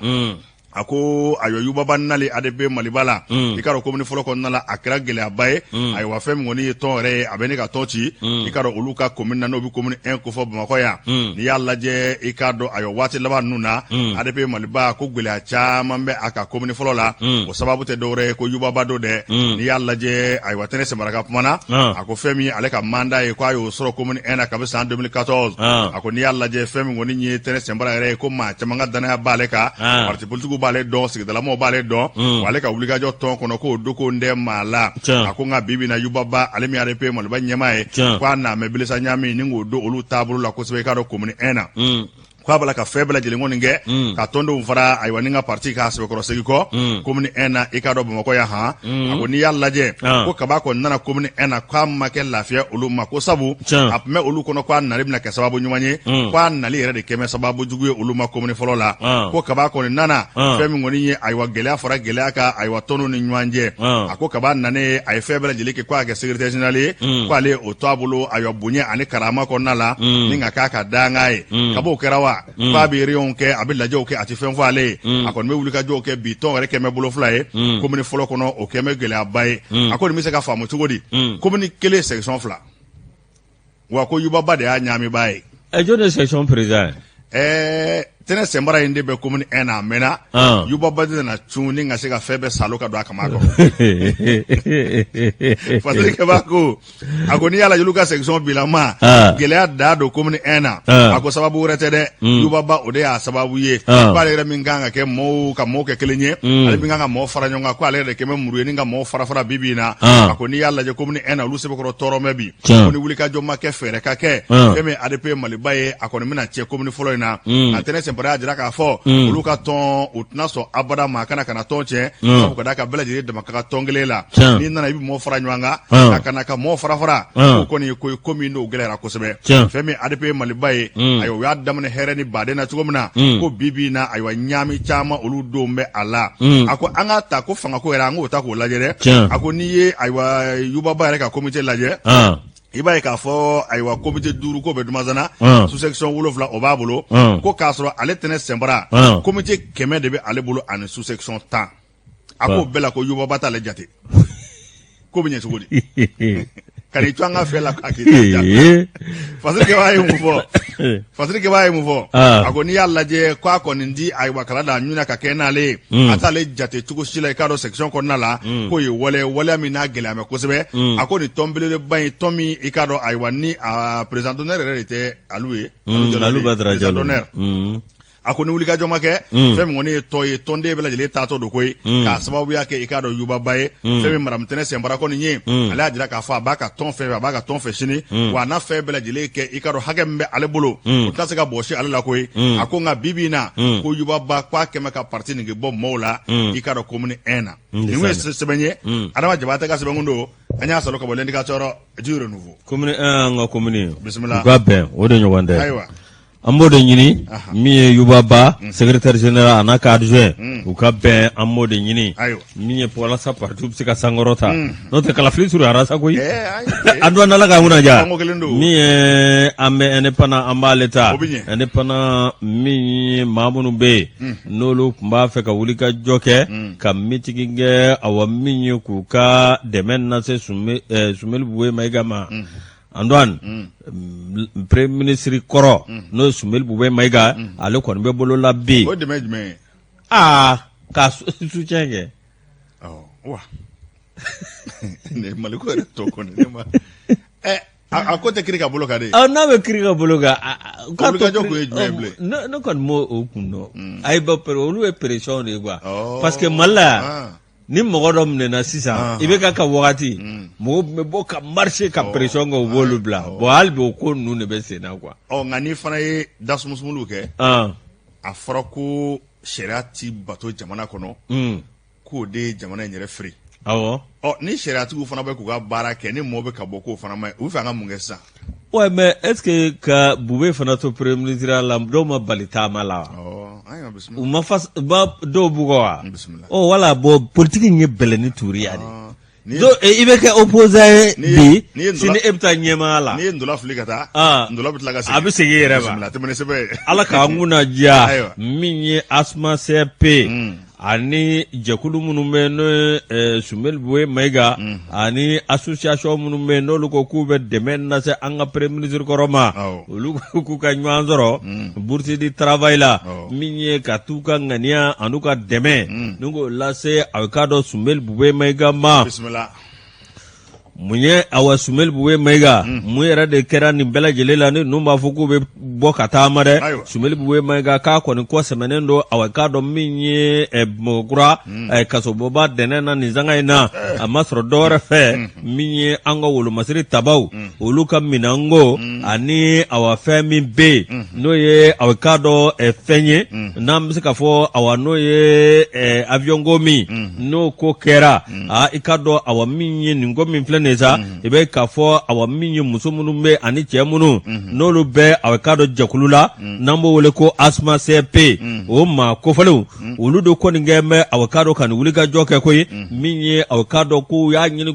a ko ayiwa Yubaba nali ADP Maliba la i ka dɔn commune fɔlɔ kɔnɔna la a kɛra gɛlɛyaba ye ayiwa fɛn min kɔni ye tɔn yɛrɛ ye a bɛ ne ka tɔn ci i ka dɔn olu ka commune na n'o bɛ commune 1 ko fɔ Bamakɔ yan n'i y'a lajɛ i ka dɔn ayiwa waati laban ninnu na ADP Maliba ko gɛlɛya caman bɛ a ka commune fɔlɔ la o sababu tɛ dɔwɛrɛ ye ko Yubaba don dɛ n'i y'a lajɛ ayiwa Tɛnɛsɛn Bara ka kuma na a ko fɛn min ye ale ka mandat ye ko a y'o sɔrɔ commune 1 na kabi san 2014 a ko n'i y'a lajɛ fɛn min kɔni ye Tɛnɛsɛn Bara yɛrɛ ye ko maa caman ka danaya b'ale kan parti politique b'ale dɔn sigidalamaw b'ale dɔn wa ale ka wulikajɔ tɔn kɔnɔ k'o doko n dɛ maa la a ko nka bibi na Yubaba ale min ADP Maliba ɲɛmaa ye k'a n'a mɛ bilisa ɲami ni k'o don olu taabolo la kosɛbɛ i k'a dɔn commune 1 na k'a b'a la ka fɛn bɛɛ lajɛlen kɔni kɛ ka tɔndenw fara ayiwa ni ka parti k'a sɛbɛkɔrɔ segi kɔ commune 1 na i k'a dɔn Bamakɔ yan a ko n'i y'a lajɛ ko kaba kɔni nana commune 1 na k'a ma kɛ lafiya olu ma ko sabu a tun bɛ olu kɔnɔ k'a nali bɛna kɛ sababu ɲuman ye k'a nali yɛrɛ de kɛmɛ sababu jugu ye olu ma commune fɔlɔ la ko kaba kɔni nana fɛn min kɔni ye ayiwa gɛlɛya fara gɛlɛya kan ayiwa tɔndenw ni ɲɔgɔn cɛ a ko kaba nanen a ye fɛn bɛɛ lajɛlen kɛ k'a kɛ secrétaire général ye k'ale o to a bolo ayiwa bonya ani karama kɔnɔna la ni ka k'a ka dangan ye kab'o kɛra wa k'a bɛ kɛ a bɛ lajɛw kɛ a tɛ fɛn fɔ ale ye a kɔni bɛ wulikajɔw kɛ bi tɔn yɛrɛ kɛmɛ bolo fila ye commune fɔlɔ kɔnɔ o kɛmɛ gɛlɛyaba ye a kɔni bɛ se ka faamu cogo di commune kelen section 2 wa ko Yubaba de y'a ɲaamibaa ye jɔn ye section président Tɛnɛsɛn Bara in de bɛ commune 1 na a mɛnna Yubaba de nana cun ni ka se ka fɛn bɛɛ salo ka don a kama kɔrɔ fasiri kɛbaa ko a ko n'i y'a lajɛ olu ka section bilama gɛlɛya da don commune 1 na a ko sababu wɛrɛ tɛ dɛ Yubaba o de y'a sababu ye k'ale yɛrɛ min kan ka kɛ maaw ka maaw kɛ kelen ye ale min kan ka maaw fara ɲɔgɔn kan k'ale yɛrɛ de kɛ bɛ muru ye ni ka maaw fara fara bibi in na a ko n'i y'a lajɛ commune 1 na olu sɛbɛkɔrɔ tɔɔrɔmɛ bi ko ni wulikajɔ ma kɛ fɛɛrɛ ka kɛ fɛn min ADP Maliba ye a kɔni bɛna cɛ commune fɔlɔ in na a Tɛnɛsɛn Bara y'a jira k'a fɔ olu ka tɔn o tɛna sɔn abada ma kana tɔn cɛ sabu ka d'a ka bɛɛ lajɛlen dama ka tɔn kelen la n'i nana i bɛ maaw fara ɲɔgɔn kan a kana ka maaw fara fara o kɔni ye ko min n'o gɛlɛyara kosɛbɛ fɛn min ADP Maliba ye ayiwa u y'a daminɛ hɛrɛ ni baden na cogo min na ko bibi in na ayiwa ɲaami caman olu denw bɛ a la a ko an k'a ta ko fangako yɛrɛ an k'o ta k'o lajɛ dɛ a ko n'i ye ayiwa Yubaba yɛrɛ ka comité lajɛ i b'a ye k'a fɔ ayiwa comité 5 ko bɛ Dumasana sous section 7 o b'a bolo ko k'a sɔrɔ ale Tɛnɛsɛn Bara comité 100 de bɛ ale bolo ani sous section 10 a ko bɛɛ la ko Yubaba t'ale jate ko bɛ ɲɛ cogo di kari to an ka fɛ la k'a k'i fasirikɛ b'a ye mun fɔ fasirikɛ b'a ye mun fɔ a ko n'i y'a lajɛ k'a kɔni di ayiwa kala da ɲuna ka kɛ n'ale ye a t'ale jate cogo si la i k'a dɔn section kɔnɔna la k'o ye waleya min n'a gɛlɛyamɛ kosɛbɛ a ko nin tɔn belebeleba in tɔn min i k'a dɔn ayiwa ni a président d'honneur yɛrɛ de tɛ alu ye alu Badara Jalo a ko ni wulikajɔ ma kɛ fɛn min kɔni ye tɔ ye tɔnden bɛɛ lajɛlen taatɔ don koyi k'a sababuya kɛ i k'a dɔn yubaba ye fɛn min Madame Tɛnɛ Sɛnbarakɔ nin ye ale y'a jira k'a fɔ a b'a ka tɔn fɛ a b'a ka tɔn fɛ sini wa a n'a fɛn bɛɛ lajɛlen kɛ i k'a dɔn hakɛ min bɛ ale bolo o tɛna se ka bɔsi ale la koyi a ko nka bi in na ko yubaba k'a kɛmɛ ka parti nin bɔ maaw la i k'a dɔn komini 1 na nin ye sɛbɛn ye Adama Jabate ka sɛbɛnkun don an y'a sɔrɔ ka bɔ l'indicateur du renouveau komini 1 an ka komini bisimila u ka bɛn o de ɲɔgɔn tɛ ayiwa an b'o de ɲini min ye Yubaba secrétaire général a n'a ka adjoint u ka bɛn an b'o de ɲini min ye walasa parti bɛ se ka sankɔrɔ ta n'o tɛ kalafili suruyara sa koyi an dɔn n'Ala k'an kunna diya min ye an bɛ indépendant an b'ale ta indépendant min ye maa minnu bɛ yen n'olu tun b'a fɛ ka wuli ka jɔ kɛ ka meeting kɛ awa min ye k'u ka dɛmɛ lase Sumeli Buwe Mayiga ma Antoine premier ministre kɔrɔ n'o ye Sumeli Buwe Mayiga ale kɔni bɛ bolo la bi o dɛmɛ jumɛn ka soutien kɛ wa ne Maliko yɛrɛ tɔ kɔni ne ma a ko tɛ kiri ka bolo kan de n'a bɛ kiri ka bolo kan ka wulikajɔ kun ye jumɛn bilen ne kɔni m'o kun dɔn ayi olu ye pression de ye quoi parce que Mali la yan ni mɔgɔ dɔ minɛna sisan i bɛ ka wagati mɔgɔ bɛ bɔ ka marché ka pression kɛ u b'olu bila bon hali bi o ko ninnu de bɛ sen na quoi nka ni fana ye dasumunsumuliw kɛ a fɔra ko sariya ti bato jamana kɔnɔ k'o de ye jamana in yɛrɛ firi awɔ ni sariyatigiw fana bɛ k'u ka baara kɛ ni mɔgɔ bɛ ka bɔ k'o fana ma u fɛ an ka mun kɛ sisan ouais mais est-ce que ka Buwe fana to premier ministre la dɔw ma bali taama la u ma dɔw bugɔ wa wala bon politique ye bɛlɛni tuuriya de i bɛ kɛ opposant ye bi sini e bɛ taa ɲɛmaa la n'i ye ndola fili ka taa ndola bɛ tila ka segin a bɛ segin i yɛrɛ ma tɛmɛ ni sɛbɛn ye Ala k'an kunna diya min ye Asma CP ani jɛkulu minnu bɛ n'o ye Sumeli Buwe Mayiga ani association minnu bɛ yen n'olu ko k'u bɛ dɛmɛ lase an ka premier ministre kɔrɔ ma olu k'u ka ɲɔgɔn sɔrɔ bourse du travail la min ye ka t'u ka ŋaniya an'u ka dɛmɛ ni k'o lase a k'a dɔn Sumeli Buwe Mayiga ma mun ye awa Sumeli Buwe Mayiga mun yɛrɛ de kɛra nin bɛɛ lajɛlen la ni ninnu b'a fɔ k'u bɛ bɔ ka taama dɛ Sumeli Buwe Mayiga k'a kɔni kɔ sɛmɛnen don awa k'a dɔn min ye mɔgɔkura kasobɔba dɛnɛ na nin sanga in na a ma sɔrɔ dɔwɛrɛ fɛ min ye an ka wolomasiri tabaw olu ka minanko ani awa fɛn min bɛ yen n'o ye awa k'a dɔn fɛn ye n'an bɛ se ka fɔ awa n'o ye avion ko min n'o ko kɛra i k'a dɔn awa min ye nin ko min filɛ sa i bɛ k'a fɔ awa min ye muso minnu bɛ ani cɛ minnu n'olu bɛ awa k'a dɔn jɛkulu la n'an b'o wele ko Asma CP o maa kofɔlenw olu de kɔni kɛ bɛ awa k'a dɔn ka nin wuli ka jɔ kɛ koyi min ye awa k'a dɔn k'u y'a ɲini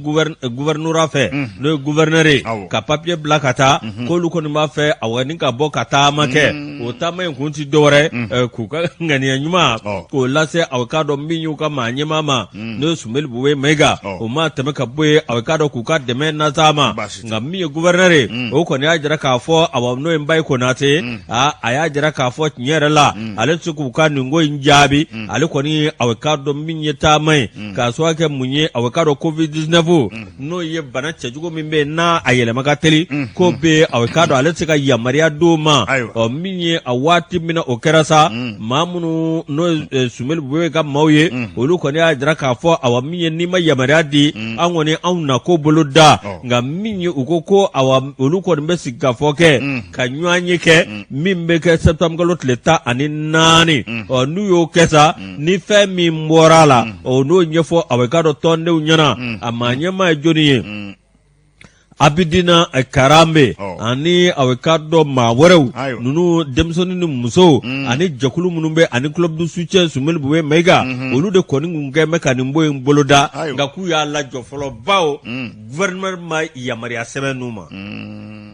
gouverneur fɛ n'o ye gouverneur ye ka papier bila ka taa k'olu kɔni b'a fɛ awa ni ka bɔ ka taama kɛ o taama in kun ti dɔwɛrɛ k'u ka ŋaniya ɲuman k'o lase awa k'a dɔn min y'u ka maa ɲɛmaa ma n'o ye Sumeli Buwe Mayiga o ma tɛmɛ ka bɔ yen awa k'a dɔn k'u ka dɛmɛ nasa ma nka min ye gouverneur ye o kɔni y'a jira k'a fɔ awa n'o ye Bayi Konate a y'a jira k'a fɔ tiɲɛ yɛrɛ la ale tɛ se k'u ka nin ko in jaabi ale kɔni awa k'a dɔn min ye taama ye k'a sababu kɛ mun ye awa k'a dɔn COVID-19 n'o ye bana cɛjugu min bɛ yen n'a a yɛlɛma ka teli ko bɛ awa k'a dɔn ale tɛ se ka yamaruya d'o ma min ye a waati min na o kɛra sa maa minnu n'o ye Sumeli Buwe ka maaw ye olu kɔni y'a jira k'a fɔ awa min ye n'i ma yamaruya di an kɔni anw na ko bolo da nka min ye u ko awa olu kɔni bɛ sigi ka fɔ kɛ ka ɲɔgɔn ye kɛ min bɛ kɛ septembre kalo tile 14 n'u y'o kɛ sa ni fɛn min bɔra la n'o ɲɛfɔ awa k'a dɔn tɔndenw ɲɛna a maa ɲɛmaa ye jɔnni ye Abidina Karambe ani awa k'a dɔn maa wɛrɛw ninnu denmisɛnnin ni musow ani jɛkulu minnu bɛ ani club du soutien Sumeli Buwe Mayiga olu de kɔni kun kɛ bɛ ka nin bɔ in boloda nka k'u y'a lajɔ fɔlɔ bawo gouvernement ma yamaruya sɛbɛn n'u ma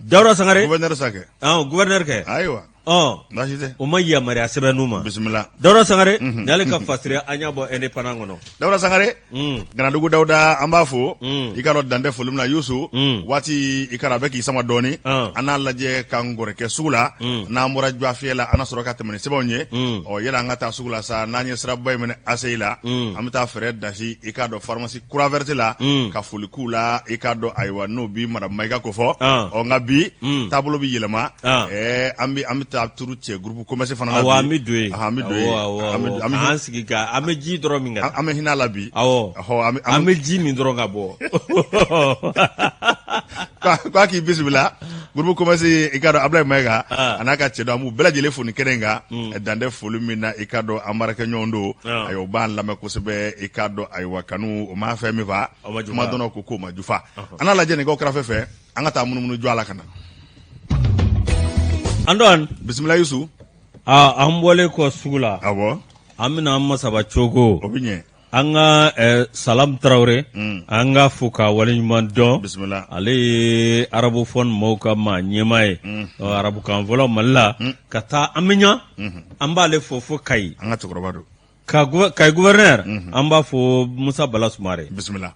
Dawuda Sangare gouverneur sa kɛ gouverneur kɛ ayiwa baasi tɛ o ma yamaruya sɛbɛnnu ma bisimila Dawuda Sangare n'ale ka fasiri an y'a bɔ indépendant kɔnɔ Dawuda Sangare Ganadugu Dawuda an b'a fo i ka dɔn dantɛ foli min na Yusu waati i ka a bɛ k'i sama dɔɔni an n'a lajɛ k'an gɔrɛ kɛ sugu la n'an bɔra jɔ fiyɛ la an na sɔrɔ ka tɛmɛ ni sɛbɛnw ye yala an ka taa sugu la sa n'an ye siraba in minɛ ACI la an bɛ taa fɛɛrɛ dasi i ka dɔn pharmacie Kura Verte la ka foli k'u la i ka dɔn ayiwa n'o bi Madame Mayiga ko fɔ nka bi taabolo bi yɛlɛma an bɛ taa turu cɛ groupe commerce fana na bi an bɛ don yen an sigi ka an bɛ ji dɔrɔn min kan an bɛ hinɛ la bi an bɛ ji min dɔrɔn ka bɔ k'a k'i bisimila groupe commerce i ka dɔn Ablaye Mayiga a n'a ka cɛ dɔn an b'u bɛɛ lajɛlen fo nin kɛnɛ in kan dantɛ foli min na i ka dɔn an baarakɛɲɔgɔn don ayiwa u b'an lamɛn kosɛbɛ i ka dɔn ayiwa kanu o ma fɛn min fa kuma dɔn ko k'o ma jufa an n'a lajɛ nɛgɛw kɛrɛfɛ fɛ an ka taa munumunu jɔ a la ka na Antoine bisimila Yusu an bɔlen kɔ sugu la awɔ an bɛna an masaba cogo o bɛ ɲɛ an ka Salam Traoré an ka fo ka waleɲuman dɔn bisimila ale ye arabuphone mɔɔw ka maa ɲɛmaa ye arabukan fɔlɔ Mali la ka taa an bɛ ɲa an b'ale fo Kayi an ka cɛkɔrɔba don Kayi gouverneur an b'a fo Musa Bala Sumare bisimila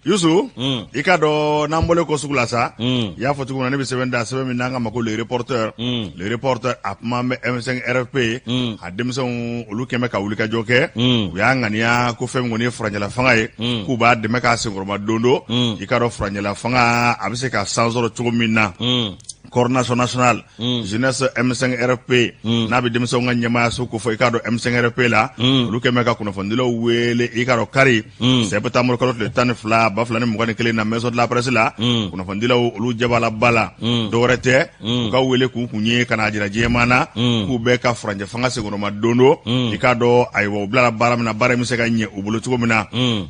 Yusu i ka dɔn n'an bɔlen kɔ sugu la sa i y'a fɔ cogo min na ne bɛ sɛbɛn da sɛbɛn min n'an ka ma ko le reporter a kuma bɛ M5 RFP a denmisɛnw olu kɛmɛ ka wulikajɔ kɛ u y'a ŋaniya ko fɛn min kɔni ye furanjɛla fanga ye k'u b'a dɛmɛ k'a senkɔrɔma don do i ka dɔn furanjɛla fanga a bɛ se ka san sɔrɔ cogo min na coordination nationale jeunesse M5 RFP n'a bɛ denmisɛnw ka ɲɛmaayaso ko fɔ i k'a dɔn M5 RFP la olu kɛmɛ ka kunnafonidilaw wele i k'a dɔn kari septembre kalo tile 12 2021 na maison de la presse la kunnafonidilaw olu jabala ba la dɔwɛrɛ tɛ u ka wele k'u kun ye ka na jira jɛman na k'u bɛɛ ka furanjɛ fanga senkɔrɔma don do i k'a dɔn ayiwa u bilara baara min na baara min bɛ se ka ɲɛ u bolo cogo min na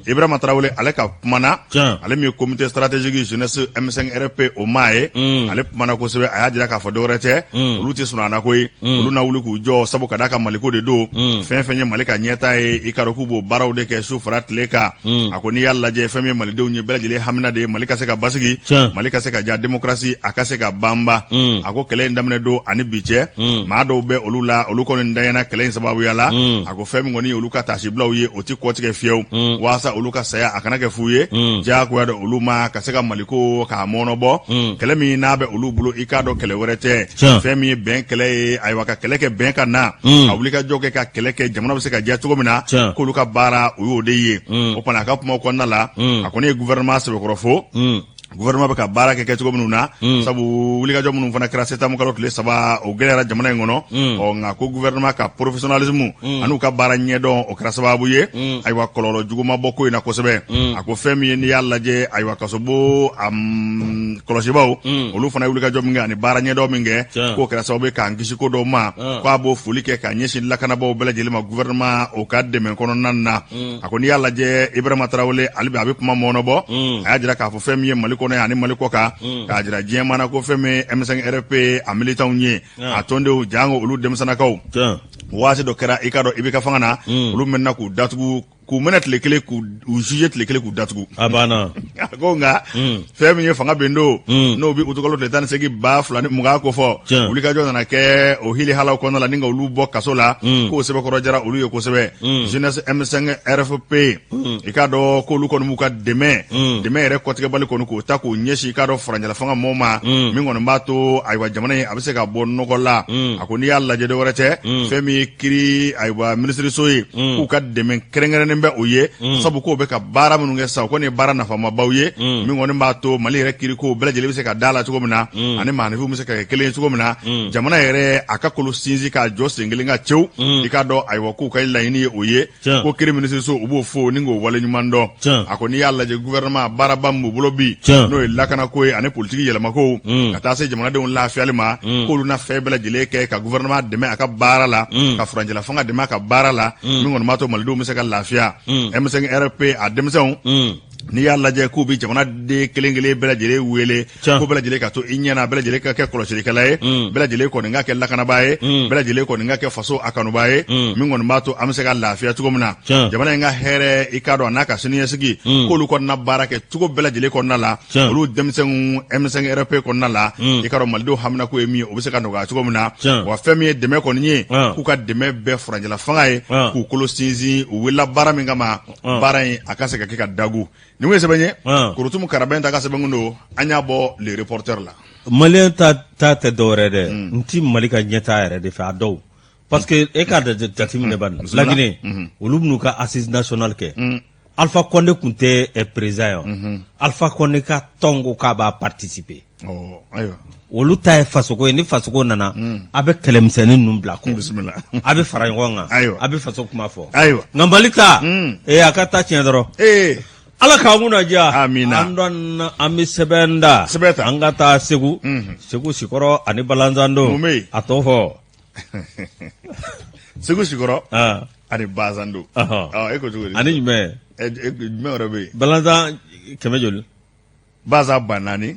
Ibrahima Traoré ale ka kumana ale min ye comité stratégique jeunesse M5 RFP o maa ye ale kumana kosɛbɛ a y'a jira k'a fɔ dɔwɛrɛ tɛ olu tɛ sɔn a na koyi olu na wuli k'u jɔ sabu ka d'a ka Maliko de don fɛn fɛn ye Mali ka ɲɛta ye i ka dɔn k'u b'o baaraw de kɛ su fara tile kan a ko n'i y'a lajɛ fɛn min ye malidenw ye bɛɛ lajɛlen hamina de ye Mali ka se ka basigi Mali ka se ka diya démocratie a ka se ka banba a ko kɛlɛ in daminɛ don ani bi cɛ maa dɔw bɛ olu la olu kɔni dayana kɛlɛ in sababuya la a ko fɛn min kɔni ye olu ka taasibilaw ye o ti kɔtigɛ fiyewu walasa olu ka saya a kana kɛ f'u ye diyagoya dɔ olu ma ka se ka Maliko k'a mɔnɔbɔ kɛlɛ min n'a bɛ olu bolo i k'a dɔn kɛlɛ wɛrɛ tɛ fɛn min ye bɛn kɛlɛ ye ayiwa ka kɛlɛ kɛ bɛn ka na a wuli ka jɔ kɛ ka kɛlɛ kɛ jamana bɛ se ka diya cogo min na k'olu ka baara o y'o de ye o kɔni a ka kuma kɔnɔna la a kɔni ye gouvernement sɛbɛkɔrɔ fo gouvernement bɛ ka baara kɛ cogo minnu na sabu wulikajɔ minnu fana kɛra septembre kalo tile 3 o gɛlɛyara jamana in kɔnɔ nka ko gouvernement ka professionnalisme an'u ka baara ɲɛdɔn o kɛra sababu ye ayiwa kɔlɔlɔ juguman bɔ ko in na kosɛbɛ a ko fɛn min ye n'i y'a lajɛ ayiwa kasobo kɔlɔsibaw olu fana ye wulikajɔ min kɛ ani baara ɲɛdɔn min kɛ k'o kɛra sababu ye k'an kisi ko dɔw ma k'a b'o foli kɛ ka ɲɛsin lakanabaw bɛɛ lajɛlen ma gouvernement o ka dɛmɛ kɔnɔna na a ko n'i y'a lajɛ Ibrahima Traoré ale bɛ a bɛ kuma mɔnɔbɔ a y'a jira k'a fɔ fɛn min ye Mali kɔnɔ ani Mali kɔ kan k'a jira diɲɛ maana ko fɛn min M5 RFP a militanw ye a tɔndenw jango olu denmisɛnnakaw waati dɔ kɛra i ka dɔn i bɛ ka fanga na olu mɛnna k'u datugu k'u minɛ tile kelen k'u juge tile kelen k'u datugu a banna ko nka fɛn min ye fanga ben don n'o bi utukalo tile 18 ko fɔ wulikajɔ nana kɛ o hili halaw kɔnɔna la ni ka olu bɔ kaso la k'o sɛbɛkɔrɔ jara olu ye kosɛbɛ jeunesse M5 RFP i k'a dɔn k'olu kɔni b'u ka dɛmɛ yɛrɛ kɔtigɛbali kɔni k'o ta k'o ɲɛsin i k'a dɔn furanjɛla fanga mɔɔw ma min kɔni b'a to ayiwa jamana in a bɛ se ka bɔ nɔgɔ la a ko n'i y'a lajɛ dɔ wɛrɛ tɛ fɛn min ye kiri ayiwa minisiriso ye k'u ka dɛmɛ kɛrɛnkɛrɛnnen bɛ o ye sabu k'o bɛ ka baara minnu kɛ sa o kɔni ye baara nafamabaw ye min kɔni b'a to Mali yɛrɛ kiri ko bɛɛ lajɛlen bɛ se ka da la cogo min na ani maanifinw bɛ se ka kɛ kelen ye cogo min na jamana yɛrɛ a ka kolo sinsin k'a jɔ sen kelen ka cew i k'a dɔn ayiwa k'u ka laɲini ye o ye ko kiri minisiriso u b'o fo ni k'o waleɲuman dɔn a ko n'i y'a lajɛ gouvernement baaraba min b'u bolo bi n'o ye lakanako ye ani politiki yɛlɛmako ka taa se jamanadenw lafiyali ma k'olu na fɛn bɛɛ lajɛlen kɛ ka gouvernement dɛmɛ a ka baara la ka furanjɛla fanga dɛmɛ a ka baara la min kɔni b'a to malidenw bɛ se ka lafiya M5 RFP a denmisɛnw ni y'a lajɛ k'u bi jamana de kelen-kelen bɛɛ lajɛlen wele ko bɛɛ lajɛlen ka to i ɲɛna bɛɛ lajɛlen ka kɛ kɔlɔsilikɛla ye bɛɛ lajɛlen kɔni ka kɛ lakanabaa ye bɛɛ lajɛlen kɔni ka kɛ faso a kanubaa ye min kɔni b'a to an bɛ se ka lafiya cogo min na jamana in ka hɛrɛ i k'a dɔn a n'a ka siniɲɛsigi k'olu kɔnɔna baara kɛ cogo bɛɛ lajɛlen kɔnɔna la olu denmisɛnw M5 RP kɔnɔna la i k'a dɔn malidenw hamina ko ye min ye o bɛ se ka nɔgɔya cogo min na wa fɛn min ye dɛmɛ kɔni ye k'u ka dɛmɛ bɛɛ farajɛla fanga ye k'u kolo sinsin u wulila baara min kama baara in a ka se ka kɛ ka dagu ni wo ye sɛbɛn ye Kurutumu Karabɛn ta ka sɛbɛn don an y'a bɔ le reporter la malien ta tɛ dɔwɛrɛ dɛ n ti Mali ka ɲɛtaa yɛrɛ de fɛ a dɔw parce que e k'a jateminɛ ban Laginɛ olu b'u ka assise nationale kɛ Alpha Condé tun tɛ président ye Alpha Condé ka tɔn ko k'a b'a participer olu ta ye fasoko ye ni fasoko nana a bɛ kɛlɛmisɛnnin ninnu bila kɔ a bɛ fara ɲɔgɔn kan a bɛ faso kuma fɔ nka Mali ta a ka taa tiɲɛ dɔrɔn Ala k'an kunna diya amina an bɛ sɛbɛn da an ka taa Segu Sikɔrɔ ani Balazando a tɔ fɔ Segu Sikɔrɔ ani Bazando e ko cogo di ani jumɛn wɛrɛ bɛ yen Balazan kɛmɛ joli Baza 4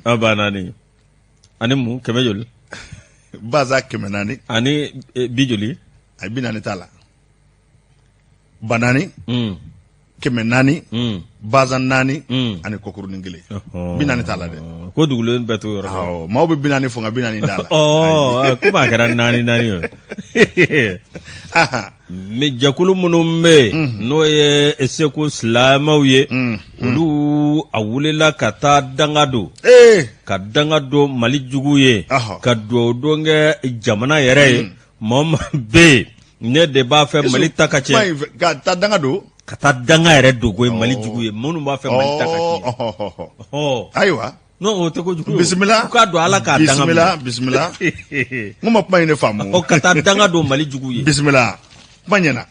ani mun kɛmɛ joli Baza 400 ani bi joli a 40 t'a la banani 400 Baza 4 ani Kokurunin 1 40 t'a la dɛ ko dugulen bɛɛ to yɔrɔ maaw bɛ 40 fɔ nka 40 t'a la ko b'a kɛra 4 ye mais jɛkulu minnu bɛ n'o ye Seko silamɛw ye olu a wulila ka taa danga don Mali jugu ye ka dugawu don kɛ jamana yɛrɛ ye maa bɛ ne de b'a fɛ Mali ta ka tiɲɛ ka taa danga don ka taa danga yɛrɛ dogo ye Mali jugu ye minnu b'a fɛ Mali ta ka tiɲɛ ayiwa non o tɛ ko jugu bisimila k'a don Ala k'a danga bisimila n ma kuma in ne faamu ka taa danga don Mali jugu ye bisimila kuma ɲɛna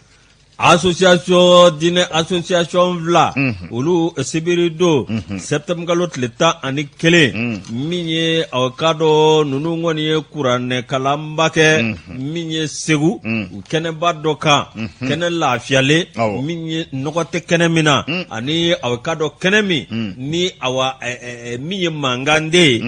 association dinɛ association fila olu sibiri don septembre kalo tile 11 min ye aw ka dɔn ninnu kɔni ye kuranɛ kalanba kɛ min ye Segu kɛnɛba dɔ kan kɛnɛ lafiyalen min ye nɔgɔ tɛ kɛnɛ min na ani aw ka dɔn kɛnɛ min ni awa min ye mankan de ye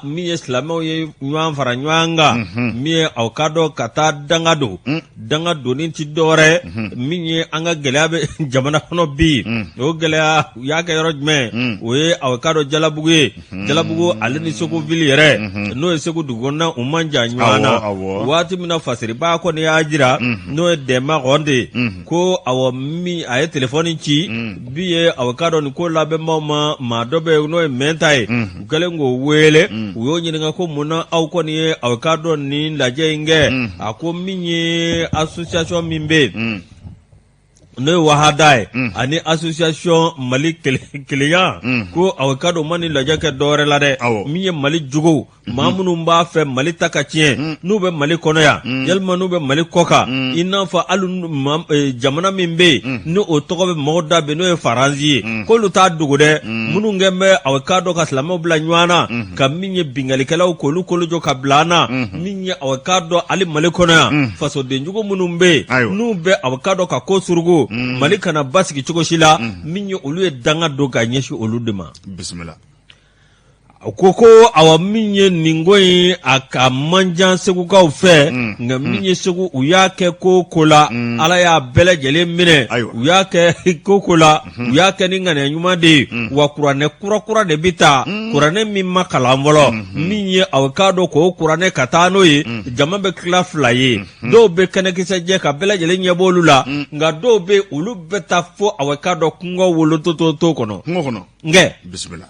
min ye silamɛw ye ɲɔgɔn fara ɲɔgɔn kan min ye aw ka dɔn ka taa danga donni ti dɔwɛrɛ min ye an ka gɛlɛya bɛ jamana kɔnɔ bi o gɛlɛya u y'a kɛ yɔrɔ jumɛn o ye aw ka dɔn Jalabugu ye Jalabugu ale ni Segu ville yɛrɛ n'o ye Segu dugu kɔnɔna u man jan ɲɔgɔn na waati min na fasiriba kɔni y'a jira n'o ye Dɛma Kɔnte ko awɔ min a ye telefɔni ci bi ye aw ka dɔn nin ko labɛnbaw ma maa dɔ bɛ yen n'o ye Mɛnta ye u kɛlen k'o wele u y'o ɲininka ko mun na aw kɔni ye aw ka dɔn nin lajɛ in kɛ a ko min ye association min bɛ yen n'o ye Wahada ye ani association Mali kelenya ko aw ka dɔn ma ni lajɛ kɛ dɔwɛrɛ la dɛ min ye Mali jugu maa minnu b'a fɛ Mali ta ka tiɲɛ n'u bɛ Mali kɔnɔ yan yalima n'u bɛ Mali kɔ kan i n'a fɔ hali jamana min bɛ yen ni o tɔgɔ bɛ mɔgɔw da bɛ n'o ye Faransi ye k'olu t'a dogo dɛ minnu kɛn bɛ aw ka dɔn ka silamɛw bila ɲɔgɔn na ka min ye bingalikɛlaw k'olu kolojɔ ka bila an na min ye aw ka dɔn hali Mali kɔnɔ yan fasodenjugu minnu bɛ yen n'u bɛ aw ka dɔn ka ko surugu Mali kana basigi cogo si la min ye olu ye danga don ka ɲɛsin olu de ma bisimila ko awa min ye nin ko in a ka manjan Segukaw fɛ nka min ye Segu u y'a kɛ ko la Ala y'a bɛɛ lajɛlen minɛ u y'a kɛ ko la u y'a kɛ ni ŋaniya ɲuman de ye wa kuranɛ kura de bɛ taa kuranɛ min ma kalan fɔlɔ min ye aw k'a dɔn k'o kuranɛ ka taa n'o ye jama bɛ tila fila ye dɔw bɛ kɛnɛkisɛ jɛ ka bɛɛ lajɛlen ɲɛ b'olu la nka dɔw bɛ olu bɛ taa fo aw k'a dɔn kungo woloto kɔnɔ nkɛ bisimila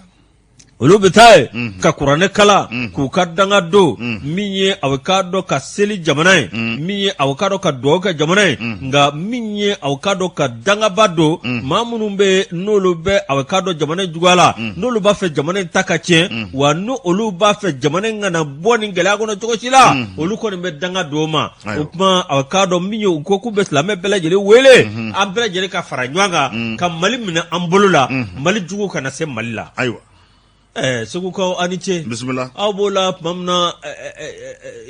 olu bɛ taa yen ka kuranɛ kala k'u ka danga don min ye aw k'a dɔn ka seli jamana ye min ye aw k'a dɔn ka dugawu kɛ jamana ye nka min ye aw k'a dɔn ka dangaba don maa minnu bɛ n'olu bɛ aw k'a dɔn jamana juguya la n'olu b'a fɛ jamana in ta ka tiɲɛ wa n'olu b'a fɛ jamana in kana bɔ nin gɛlɛya kɔnɔ cogo si la olu kɔni bɛ danga don o ma o tuma aw k'a dɔn min ye u ko k'u bɛ silamɛ bɛɛ lajɛlen wele an bɛɛ lajɛlen ka fara ɲɔgɔn kan ka Mali minɛ an bolo la Mali jugu kana se Mali la. Segukaw ani ce Bismillah. aw b'o la tuma min na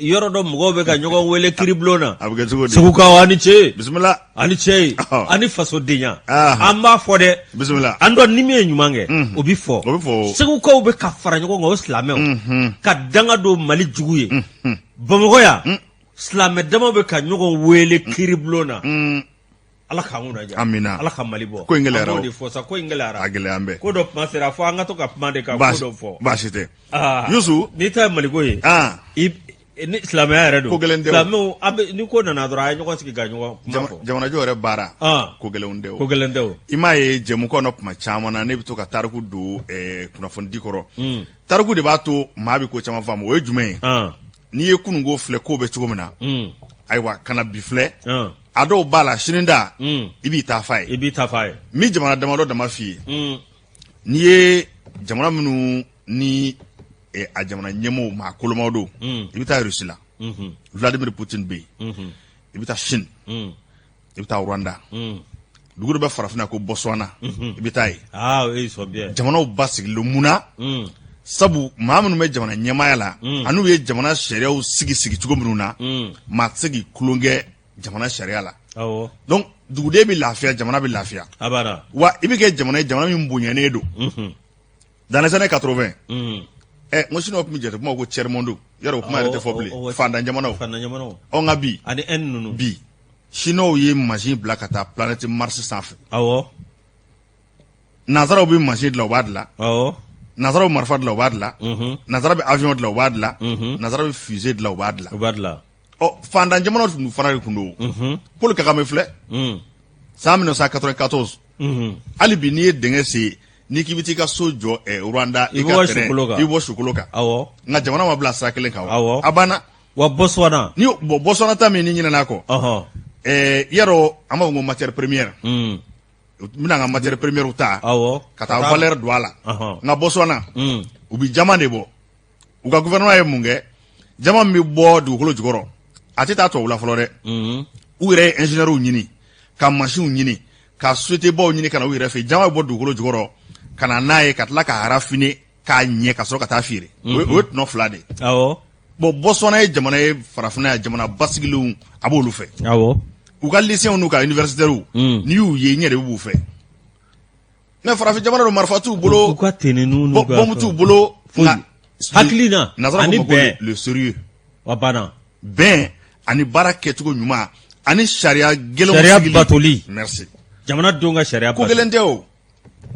yɔrɔ dɔ mɔgɔw bɛ ka ɲɔgɔn wele kiribulon na A bɛ kɛ cogo di? Segukaw ani ce Bismillah. ani ce Oh. ani fasodenya Ah. an b'a fɔ dɛ Bismillah. an dɔn ni min ye ɲuman kɛ o bi fɔ O bɛ fɔ. Segukaw bɛ ka fara ɲɔgɔn kan o silamɛw ka danga don Mali jugu ye Bamakɔ yan silamɛ dama bɛ ka ɲɔgɔn wele kiribulon na Ala k'an kunna diya Amina. Ala ka Mali bɔ Ko in gɛlɛyara an b'o o. de fɔ sa ko in gɛlɛyara A gɛlɛya an bɛɛ. ko dɔ kuma sera fɔ an ka to ka kuma de kan ko dɔ fɔ Baasi tɛ. Ah, Yusu. n'i ta ye Maliko ye ni silamɛya yɛrɛ don Ko gɛlɛn tɛ o. silamɛw an bɛ ni ko nana dɔrɔn a ye ɲɔgɔn sigi ka ɲɔgɔn kuma fɔ Jamanajɔ yɛrɛ baara. Ah. Ko gɛlɛnw tɛ o. ko gɛlɛn tɛ o I m'a ye jɛmukan na tuma caman na ne bɛ to ka tariku don kunnafonidi kɔrɔ. Tariku de b'a to maa bɛ ko caman faamu o ye jumɛn ye? N'i ye kununko filɛ ko bɛ cogo min na ayiwa kana bi filɛ a dɔw b'a la sini da i b'i ta f'a ye. I b'i ta f'a ye Min jamana damadɔ dama f'i ye n'i ye jamana minnu ni a jamana ɲɛmɔgɔw maa kolonmaw don i bɛ taa Rusi la Vladimir Putin bɛ yen i bɛ taa Chine i bɛ taa Rwanda dugu dɔ bɛ farafinna ko Botswana i bɛ taa yen o ye sɔn bien jamanaw ba sigilen mun na sabu maa minnu bɛ jamana ɲɛmaaya la an'u ye jamana sariyaw sigi cogo minnu na maa tɛ se k'i tulon kɛ jamana sariya la awɔ donc duguden bɛ lafiya jamana bɛ lafiya abada wa i bɛ kɛ jamana ye jamana min bonyalen don dans les années 80 n ko sini tun bɛ jate kuma ko tiers monde yɔrɔ o kuma yɛrɛ tɛ fɔ bilen fantan jamanaw nka bi ani N ninnu bi Chinois ye machine bila ka taa planète Mars sanfɛ awɔ nanzaraw bɛ machine dilan u b'a dilan awɔ nanzaraw bɛ marifa dilan u b'a dilan nanzara bɛ avion dilan u b'a dilan nanzara bɛ fusée dilan u b'a dilan u b'a dilan fantan jamanaw tun fana de tun don Paul Kagame filɛ san 1994 hali bi n'i ye dingɛ sen n'i k'i bɛ t'i ka so jɔ Rwanda i bɛ bɔ Sukolo kan awɔ nka jamana ma bila sira kelen kan awɔ a banna wa Botswana ni Botswana ta min ni ɲinɛna kɔ yarɔ an b'a fɔ ko matière première n bɛna n ka matière première ta awɔ ka taa valeur don a la nka Botswana u bɛ jama de bɔ u ka gouvernement ye mun kɛ jama min bɛ bɔ dugukolo jukɔrɔ a tɛ taa tubabu la fɔlɔ dɛ u yɛrɛ ye ingénieurs ɲini ka machines ɲini ka société baw ɲini ka na u yɛrɛ fɛ jama bɛ bɔ dugukolo jukɔrɔ ka na n'a ye ka tila ka raffiner k'a ɲɛ ka sɔrɔ ka taa feere o ye tɔnɔ fila de awɔ bon Botswana ye jamana ye farafinna ye jamana basigilenw a b'olu fɛ awɔ u ka lycéens n'u ka universitaires n'i y'u ye ɲɛ de b'u fɛ mais farafin jamana don marifa t'u bolo u ka tenenu n'u ka bombe t'u bolo hakilina ani bɛn le sérieux wa banna bɛn ani baara kɛcogo ɲuman ani sariya gɛlɛnw sariya sigili batoli merci jamana denw ka sariya ko gɛlɛn tɛ o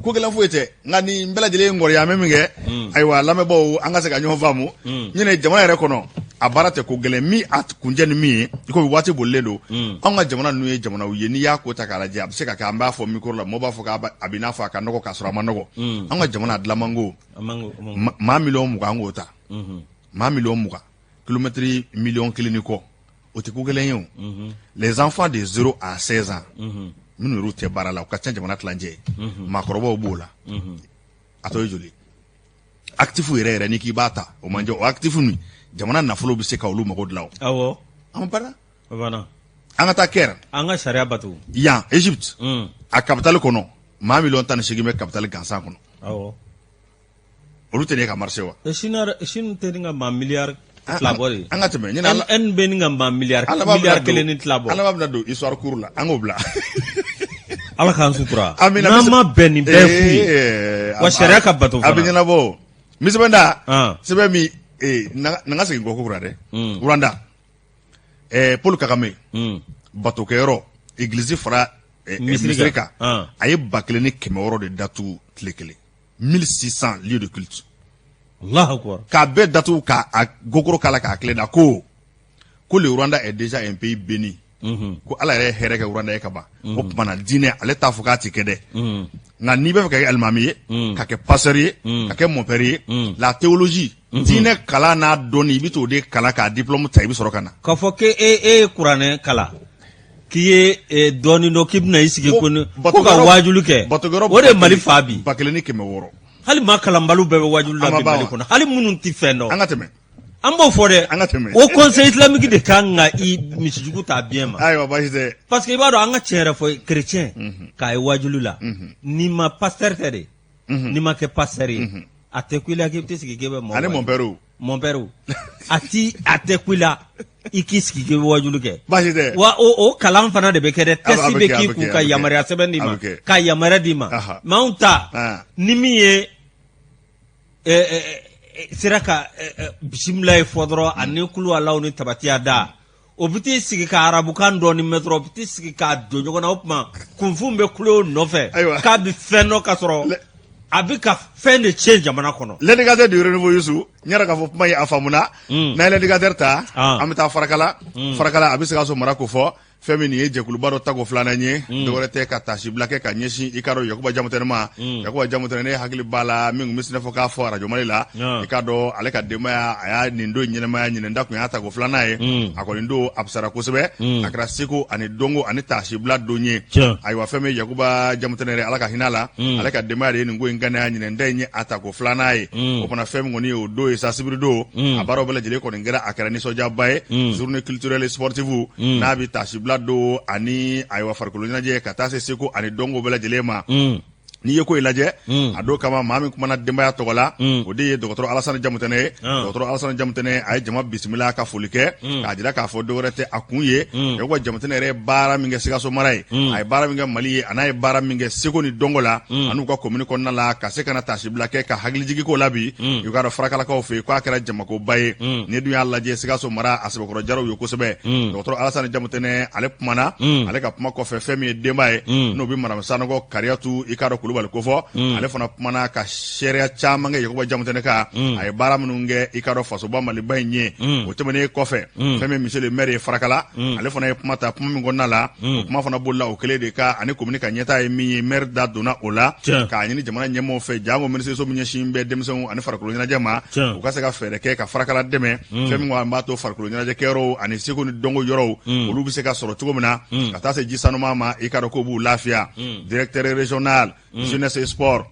ko gɛlɛn foyi tɛ nka nin bɛɛ lajɛlen ŋɔriya an bɛ min kɛ ayiwa lamɛnbaaw an ka se ka ɲɔgɔn faamu ɲinɛ jamana yɛrɛ kɔnɔ a baara tɛ ko gɛlɛn min a kuncɛ ni min ye i komi waati bolilen don anw ka jamana ninnu ye jamanaw ye n'i y'a ko ta k'a lajɛ a bɛ se ka kɛ an b'a fɔ micro la mɔgɔw b'a fɔ k'a bɛ n'a fɔ a ka nɔgɔ k'a sɔrɔ a ma nɔgɔ anw ka jamana dilanmanko maa miliyɔn 20 an k'o ta maa miliyɔn 20 kilomɛtiri miliyɔn 1 ni kɔ o tɛ ko gɛlɛn ye o les enfants de 0 à 16 ans minnu yɛrɛw tɛ baara la u ka ca jamana tilancɛ maakɔrɔbaw b'o la a tɔ ye joli actif yɛrɛ n'i k'i b'a ta o man jɛ o actif nin jamana nafolo bɛ se ka olu mago dilan o awɔ an banna banna an ka taa Caire an ka sariya bato yan Égypte a capitale kɔnɔ maa miliyɔn 18 bɛ capitale gansan kɔnɔ awɔ olu tɛ ne ka marché wa Chine tɛ nin ka maa miliyari tila bɔ de an ka tɛmɛ ɲinɛ N bɛ nin ka maa miliyari 1 ni tila bɔ ala bɛna don histoire cours la an k'o bila ala k'an sutura n'an ma bɛn nin bɛɛ f'u ye wa sariya ka bato fana a bɛ ɲɛnabɔ mi sɛbɛn da sɛbɛn min na ka segin kɔ kura dɛ Rwanda Paul Kagame batokɛyɔrɔ église fara misiri kan a ye 1600 de datugu tile kelen 1600 lieux de culte Allahu akbar k'a bɛɛ datugu k'a gokoro k'a la k'a tilen na ko le Rwanda est déjà un pays béni ko ala yɛrɛ ye hɛrɛ kɛ Rwanda ye ka ban o tuma na diinɛ ale t'a fɔ k'a ti kɛ dɛ nka n'i bɛ fɛ ka kɛ alimami ye ka kɛ pasteur ye ka kɛ mon père ye la théologie diinɛ kalan n'a dɔnni i bɛ t'o de kalan k'a diplôme ta i bɛ sɔrɔ ka na k'a fɔ k'e ye kuranɛ kalan k'i ye dɔɔnin dɔ k'i bɛna i sigi ko ka wajulu kɛ o de Mali fa bi 1600 hali maa kalanbaliw bɛɛ bɛ wajulu la bi Mali kɔnɔ hali minnu tɛ fɛn dɔn an ka tɛmɛ an b'o fɔ dɛ an ka tɛmɛ o conseil islamique de kan ka i misijugu ta biɲɛ ma ayiwa baasi tɛ parce que i b'a dɔn an ka tiɲɛ yɛrɛ fɔ chrétien k'a ye wajulu la n'i ma pasteur tɛ de n'i ma kɛ pasteur ye a tɛ ku i la k'i bɛ sigi k'e bɛ mɔgɔ ani mon père a tɛ ku i la i k'i sigi k'e bɛ wajulu kɛ baasi tɛ wa o kalan fana de bɛ kɛ dɛ test bɛ k'i kun ka yamaruya sɛbɛn d'i ma ka yamaruya d'i ma mais anw ta ni min ye sera ka bisimila ye fɔ dɔrɔn ani kulu alaw ni tabatiya da o bɛ t'i sigi ka arabukan dɔɔni mɛn dɔrɔn o bɛ t'i sigi k'a don ɲɔgɔn na o tuma kunfun bɛ kulo nɔfɛ k'a bɛ fɛn dɔ ka sɔrɔ a bɛ ka fɛn de tiɲɛ jamana kɔnɔ. l'éducateur du renouveau Youssou n yɛrɛ k'a fɔ kuma in a faamuna n'an ye l'éducateur ta an bɛ taa farakala a bɛ se ka so mara ko fɔ fɛn min ye jɛkuluba dɔ tago filanan ye dɔwɛrɛ tɛ ka tasibila kɛ ka ɲɛsin i k'a dɔn Yakuba Jamutɛnɛ ma Yakuba Jamutɛnɛ ne hakili b'a la min bɛ sinɛ fɔ k'a fɔ radio Mali la i k'a dɔn ale ka denbaya a y'a nin don ɲɛnɛmaya ɲinɛnda kun y'a tago filanan ye a kɔni don a fisara kosɛbɛ a kɛra seko ani dongo ani tasibila don ye ayiwa fɛn min Yakuba Jamutɛnɛ yɛrɛ ala ka hinɛ la ale ka denbaya de ye nin ko in ŋaniya ɲinɛnda in ye a tago filanan ye o fana fɛn min kɔni ye o don ye sa sibiri don a baaraw bɛɛ lajɛlen kɔni kɛra a kɛra nisɔndiyaba ye journée culturelle et sportive n'a bɛ tasibila don ani ayiwa farikolo ɲɛnajɛ ka taa se seko ani dongo bɛɛ lajɛlen ma n'i ye ko in lajɛ a don kama maa min kumana denbaya tɔgɔ la o de ye dɔgɔtɔrɔ Alasani Jamutɛnɛ ye dɔgɔtɔrɔ Alasani Jamutɛnɛ a ye jama bisimila ka foli kɛ k'a jira k'a fɔ dɔwɛrɛ tɛ a kun ye Yakuba Jamutɛnɛ yɛrɛ ye baara min kɛ Sikaso mara ye a ye baara min kɛ Mali ye a n'a ye baara min kɛ seko ni dongo la an'u ka commune kɔnɔna la ka se ka na tasibila kɛ ka hakilijigi k'o la bi i k'a dɔn farakalakaw fɛ yen k'a kɛra jamakoba ye ni dun y'a lajɛ Sikaso mara a sɛbɛkɔrɔ jaraw ye kosɛbɛ dɔgɔtɔrɔ Alasani Jamutɛnɛ ale kumana ale ka kuma kɔfɛ fɛn min ye denba ye n'o bɛ Madame Sanɔgɔ Kariyatu i k'a dɔn Kulubali ko fɔ ale fana kumana ka sariya caman kɛ Yakuba Jamutɛnɛ kan a ye baara minnu kɛ i k'a dɔn fasoba Maliba in ye o tɛmɛnen kɔfɛ fɛn min monsieur le maire ye farakala ale fana ye kuma ta kuma min kɔnɔna la o kuma fana bolila o kelen de ka ani commune ka ɲɛtaa ye min ye maire da donna o la k'a ɲini jamana ɲɛmɔgɔw fɛ jango ministre min ɲɛsin bɛ denmisɛnw ani farikolo ɲɛnajɛ ma u ka se ka fɛɛrɛ kɛ ka farakala dɛmɛ fɛn min b'a to farikolo ɲɛnajɛ kɛyɔrɔw ani seko ni dongo yɔrɔw olu bɛ se ka sɔrɔ cogo min na ka taa se ji sanuma ma i k'a dɔn k'o b'u lafiya directeur régional jeunesse et sport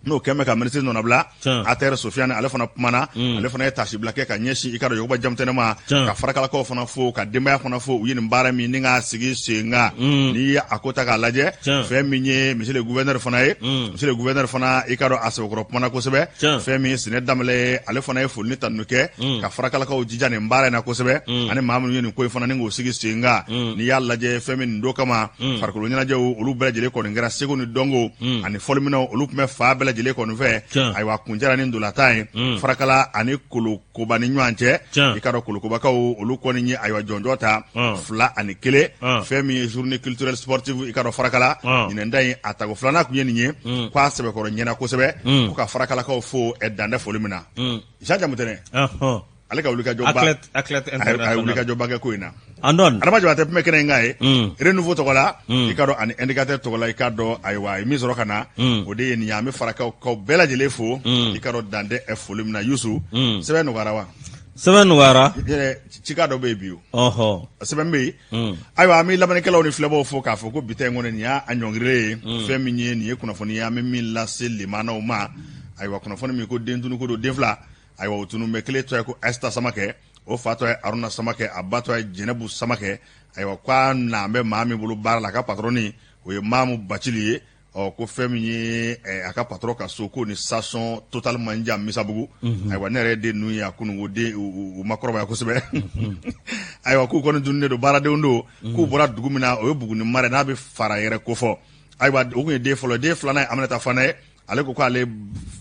n'o kɛmɛ ka ministre nɔnabila ATR Sofiane ale fana kumana ale fana ye tasibila kɛ ka ɲɛsin i ka dɔn Yakuba Jamutɛnɛ ma ka farakalakaw fana fo ka denbaya fana fo u ye nin baara min ni k'a sigi sen kan n'i ye a ko ta k'a lajɛ fɛn min ye monsieur le gouverneur fana ye monsieur le gouverneur fana i ka dɔn a sɛbɛkɔrɔ kumana kosɛbɛ fɛn min ye Sɛnɛ Danbɛlɛ ale fana ye foli ni tannu kɛ ka farakalakaw jija nin baara in na kosɛbɛ ani maa minnu ye nin ko in fana ni k'o sigi sen kan n'i y'a lajɛ fɛn min nin don kama farikolo ɲɛnajɛw olu bɛɛ lajɛlen kɔni kɛra seko ni dɔnko ani fɔliminɛw olu tun bɛ fa bɛɛ lajɛlen kɔni fɛ ayiwa kuncɛra ni ndolata ye farakala ani kolokoba ni ɲɔgɔn cɛ i ka dɔn kolokobakaw olu kɔni ye ayiwa jɔnjɔ ta 2-1 fɛn min ye journée culturelle sportive i ka dɔn farakala ɲinɛnda in a tago filanan kun ye nin ye k'a sɛbɛkɔrɔ ɲɛna kosɛbɛ ko ka farakalakaw fo dantɛ foli min na Jean Jamutɛnɛ ale ka wulikajɔba a ye wulikajɔba kɛ ko in na Adama Jabate tun bɛ kɛnɛ in kan ye renouveau tɔgɔ la i ka dɔn ani indicateur tɔgɔ la i ka dɔn ayiwa a ye min sɔrɔ ka na o de ye nin ye an bɛ farakaw bɛɛ lajɛlen fo i ka dɔn dantɛ foli min na Youssou sɛbɛn nɔgɔyara wa sɛbɛn nɔgɔyara cika dɔ bɛ yen bi o sɛbɛn bɛ yen ayiwa an bɛ lamɛnnikɛlaw ni filɛbaw fo k'a fɔ ko bi ta in kɔni nin y'a ɲɔngirilen ye fɛn min ye nin ye kunnafoni ye an bɛ min lase limanaw ma ayiwa kunnafoni min ko den tunu ko don den fila ayiwa o tunu bɛ kelen tɔ ye ko Esther Samakɛ o fa tɔ ye Aruna Samakɛ a ba tɔ ye Jɛnɛbu Samakɛ ayiwa k'a n'an bɛ maa min bolo baara la a ka patroni o ye Mamu Bacili ye ko fɛn min ye a ka patron ka so ko ni station Total Manja Misabugu ayiwa ne yɛrɛ den ninnu ye a kununko den u ma kɔrɔbaya kosɛbɛ ayiwa k'u kɔni dunnen don baaradenw don k'u bɔra dugu min na o ye Buguni mara n'a bɛ fara yɛrɛ ko fɔ ayiwa o kun ye den fɔlɔ den filanan ye Aminata Fana ye ale ko k'ale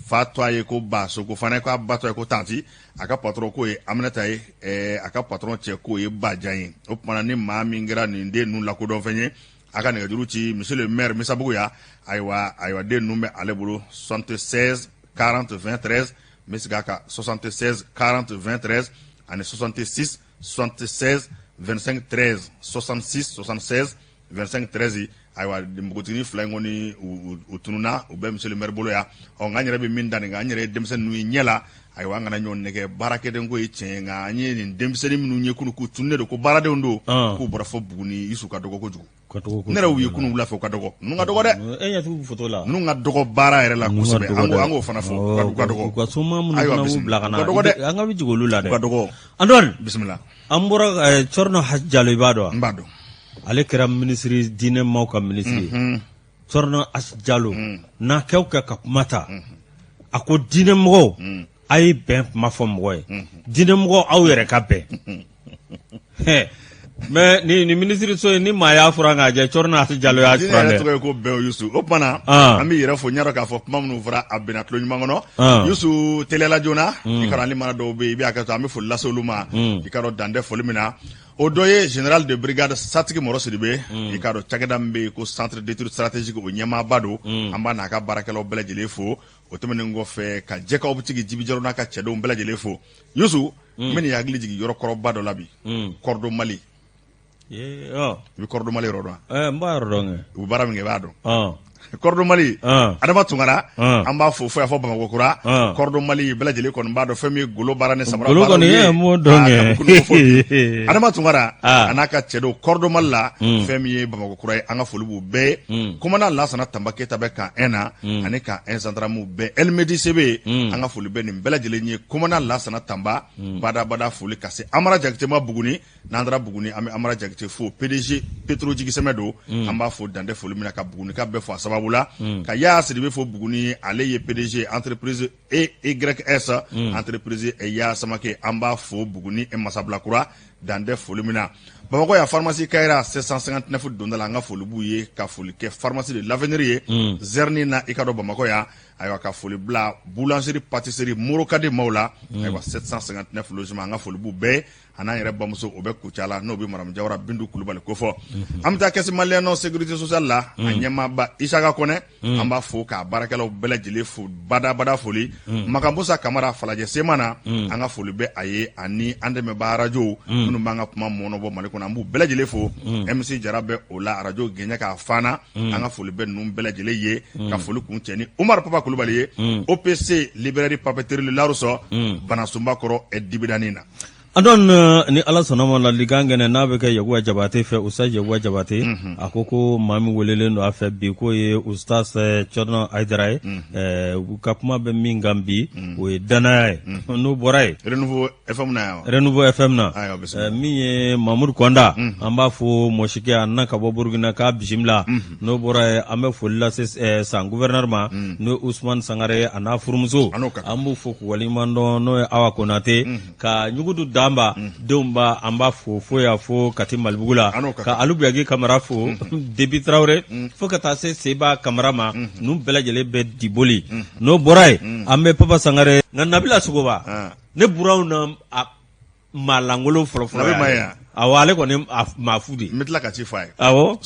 fa tɔ a ye ko Baso ko fana k'a ba tɔ ye ko Tanti a ka patron k'o ye Aminata ye a ka patron cɛ k'o ye Bajan ye o tumana ni maa min kɛra nin den ninnu lakodɔn fɛn ye a ka nɛgɛjuru ci monsieur le maire Misabugu ya ayiwa den ninnu bɛ ale bolo 76 40 23 n bɛ segin a kan 76 40 23 ani 66 76 25 13 66 76 25 13 ayiwa npogotigini fila in kɔni u tununa u bɛ monsieur le maire bolo yan nka n yɛrɛ bɛ min da nin kan n yɛrɛ ye denmisɛnnin ninnu ye ɲɛ la ayiwa an kana ɲɔgɔn nɛgɛ baarakɛden ko ye tiɲɛ nka an ye nin denmisɛnnin minnu ye kunun k'u tununnen don ko baaradenw don k'u bɔra fɔ Buguni Isu ka dɔgɔ kojugu ne yɛrɛ y'u ye kunun wula fɛ u ka dɔgɔ ninnu ka dɔgɔ dɛ ninnu ka dɔgɔ baara yɛrɛ la kosɛbɛ an k'o fana fɔ u ka dɔgɔ ayiwa bisimila an ka bɛ jigin olu la dɛ u ka dɔgɔ Antoine bisimila an bɔra Cɔrɔnɔ Haji Jalo i b'a dɔn n b'a dɔn ale kɛra minisiri diinɛmaw ka minisiri Cɔrɔnɔ Haji Jalo n'a kɛ o kɛ ka kuma ta a ko diinɛmɔgɔw a ye bɛn kuma fɔ mɔgɔ ye diinɛmɔgɔw aw yɛrɛ ka bɛn mais ni ministre ye ni maa y'a furan k'a jɛ Corona Jalo y'a furan dɛ. Diinɛ yɛrɛ tɔgɔ ye ko bɛn Yusu o kumana an bɛ yɛrɛ fo ɲa dɔn k'a fɔ kuma minnu fɔra a bɛnna tulo ɲuman kɔnɔ Yusu teliyala joona i ka dɔn ale mana dɔw bɛ yen i bɛ hakɛ to an bɛ foli lase olu ma i ka dɔn dan tɛ foli min na o dɔ ye général de brigade Satigi Mɔrɔ Sidibe i ka dɔn cakɛda min bɛ yen ko centre d'étude stratégique o ɲɛmaaba don an b'a n'a ka baarakɛlaw bɛɛ lajɛlen fo o tɛmɛnen kɔfɛ ka jɛkaw butigi Jibi Jalo n'a ka cɛdenw bɛɛ lajɛlen fo Yusu n bɛ nin hakili jigin yɔrɔ kɔrɔba dɔ la bi Cordon Mali i bɛ Cordon Mali yɔrɔ dɔn n b'a yɔrɔ dɔn kɛ u baara min kɛ i b'a dɔn Cordon Mali Adama Tunkara an b'a fo fo y'a fɔ Bamakɔ kura Cordon Mali bɛɛ lajɛlen kɔni b'a dɔn fɛn min ye golo baara ni samara baara ye Adama Tunkara a n'a ka cɛdenw Cordon Mali la fɛn min ye Bamakɔ kura ye an ka foli b'u bɛɛ ye commandant Lansana Tamba Keyita bɛ kan 1 na ani kan 1 centrale bɛɛ Elmedi CB an ka foli bɛ nin bɛɛ lajɛlen ye commandant Lansana Tamba bada foli ka se Amara Jakite ma Buguni n'an taara Buguni an bɛ Amara Jakite fo PDG Petro Jigisɛmɛ don an b'a fo dantɛ foli min na ka Buguni ka bɛɛ fo a sababu la ka Yaya Sidibe fo Buguni ale ye PDG entreprise EYS entreprise Yaya Samake an b'a fo Buguni Masabilakura dantɛ foli min na Bamakɔ ya pharmacie Kayira 759 donda la an ka foli b'u ye ka foli kɛ pharmacie de l'avenir ye Zerni na i ka dɔn Bamakɔ ya ayiwa ka foli bila boulangerie pâtisserie Morokade Mawla ayiwa 759 logement an ka foli b'u bɛɛ a n'an yɛrɛ bamuso o bɛ Kucala n'o bɛ Madame Jawara Bindu Kulubali ko fɔ an bɛ taa caisse malienne sécurité sociale la a ɲɛmaaba Isaka Kɔnɛ an b'a fo k'a baarakɛlaw bɛɛ lajɛlen fo bada foli Makambusa Kamara Falajɛ Semana an ka foli bɛ a ye ani an dɛmɛbaa radio minnu b'an ka kuma mɔnɔbɔ Mali kɔnɔ an b'u bɛɛ lajɛlen fo MC Jara bɛ o la radio gɛɲɛ k'a fana an ka foli bɛ ninnu bɛɛ lajɛlen ye ka foli kun cɛ ni Umar Papa Kulubali ye OPC librairie papeterie Larusɔ Banasunba kɔrɔ Dibidani na Adon ni ala sɔnna ma ladilikan kɛnɛ n'a bɛ kɛ Yakuba Jabate fɛ Ustaz Yakuba Jabate a ko maa min welelen don a fɛ bi k'o ye Ustaz Corona Aidara ye u ka kuma bɛ min kan bi o ye danaya ye n'o bɔra ye Renouveau FM na yan Renouveau FM na min ye Mamudu Konda an b'a fɔ mɔsikɛ a na ka bɔ Burukina k'a bisimila n'o bɔra ye an bɛ foli lase san gouverneur ma n'o ye Ousmane Sangare a n'a furumuso an b'u fo k'u waleɲuman dɔn n'o ye Awa Konate ka ɲugudu da denw b'a an b'a fo fo y'a fo Kati Malibugu la ka Alubuyagi Kamara fo Debi Traoré fo ka taa se Seba Kamara ma ninnu bɛɛ lajɛlen bɛ diboli n'o bɔra ye an bɛ Papa Sangare nka Nabila Sogoba ne buraw na maa langolo fɔlɔfɔlɔ awɔ ale kɔni maa fu de n bɛ tila ka ci f'a ye awɔ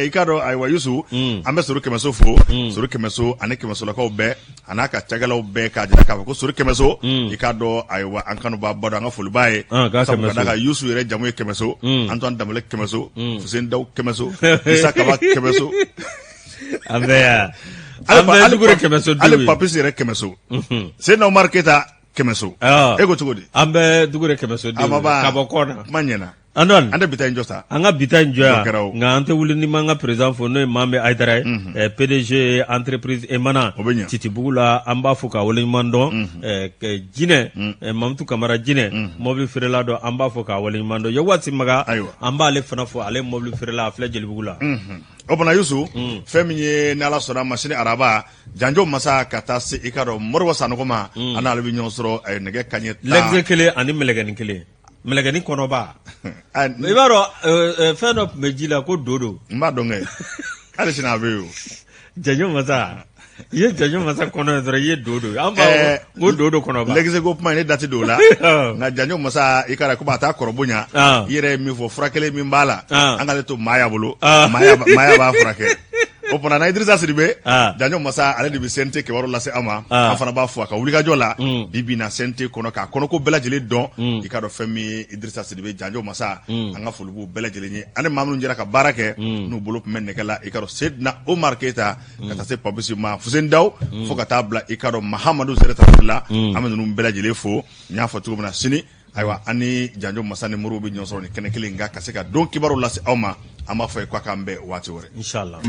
i k'a dɔn ayiwa Yusu an bɛ Sori Kɛmɛso fo Sori Kɛmɛso ani Kɛmɛsolakaw bɛɛ a n'a ka cakɛlaw bɛɛ k'a jira k'a fɔ ko Sori Kɛmɛso i k'a dɔn ayiwa an kanubaa ba dɔn an ka foli b'a ye sabu ka d'a kan Yusu yɛrɛ jamu ye Kɛmɛso Antoine Dambele Kɛmɛso Fuseni Dawu Kɛmɛso Isa Kaba Kɛmɛso an bɛ yan an bɛ Dugure Kɛmɛso ale Papis yɛrɛ Kɛmɛso Seydina Omar Keyita Kɛmɛso e ko cogo di an bɛ Dugure Kɛmɛso ka bɔ kɔɔna kuma ɲɛna Andon an tɛ bita in jɔ sa an ka bita in jɔ nka an tɛ wuli ni m'an ka président fo n'o ye Mambe Aidara ye PDG entreprise Emana Titibugu la an b'a fɔ ka waleɲuman dɔn Jinɛ Mamutu Kamara Jinɛ mobili feerela dɔ an b'a fɔ ka waleɲuman dɔn Yakuba Simaga an b'ale fana fɔ ale mobili feerela a filɛ Jelibugu la o bana Yusu fɛn min ye ni Ala sɔnna ma sini araba Janjo Masa ka taa se i ka dɔn Moribo Sanogo ma an n'ale bɛ ɲɔgɔn sɔrɔ nɛgɛ kaɲɛ 10 lɛgɛ kelen ani mɛlɛkɛnin kelen mɛlɛkɛnin kɔnɔba i b'a dɔn fɛn dɔ tun bɛ ji la ko dodo n b'a dɔn kɛ hali sini a bɛ yen o Janjo Masa i ye Janjo Masa kɔnɔ dɔrɔn i ye dodo an b'a fɔ ko dodo kɔnɔba lɛgɛsɛ ko kuma in ne dati don o la nka Janjo Masa i ka komi a t'a kɔrɔ bonya i yɛrɛ ye min fɔ furakɛli min b'a la an k'ale to maaya bolo maaya b'a furakɛ o fana na Idrissa Sidibe Janjo Masa ale de bɛ CNT kibaru lase an ma an fana b'a fɔ a ka wulikajɔ la bi na CNT kɔnɔ k'a kɔnɔko bɛɛ lajɛlen dɔn i ka dɔn fɛn min ye Idrissa Sidibe Janjo Masa an ka foli b'u bɛɛ lajɛlen ye ani maa minnu jɛra ka baara kɛ n'u bolo tun bɛ nɛgɛ la i ka dɔn Seydina Omar Keyita ka taa se Papis ma Fuseni Dawu fo ka taa bila i ka dɔn Mahamadu Zɛrɛta la an bɛ ninnu bɛɛ lajɛlen fo n y'a fɔ cogo min na sini ayiwa an ni Janjo Masa ni Moribo bɛ ɲɔgɔn sɔrɔ ni kɛnɛ kelen nka ka se ka don kibaru lase aw ma an b'a fɔ ye k'a k'an bɛn waati wɛrɛ Inshallah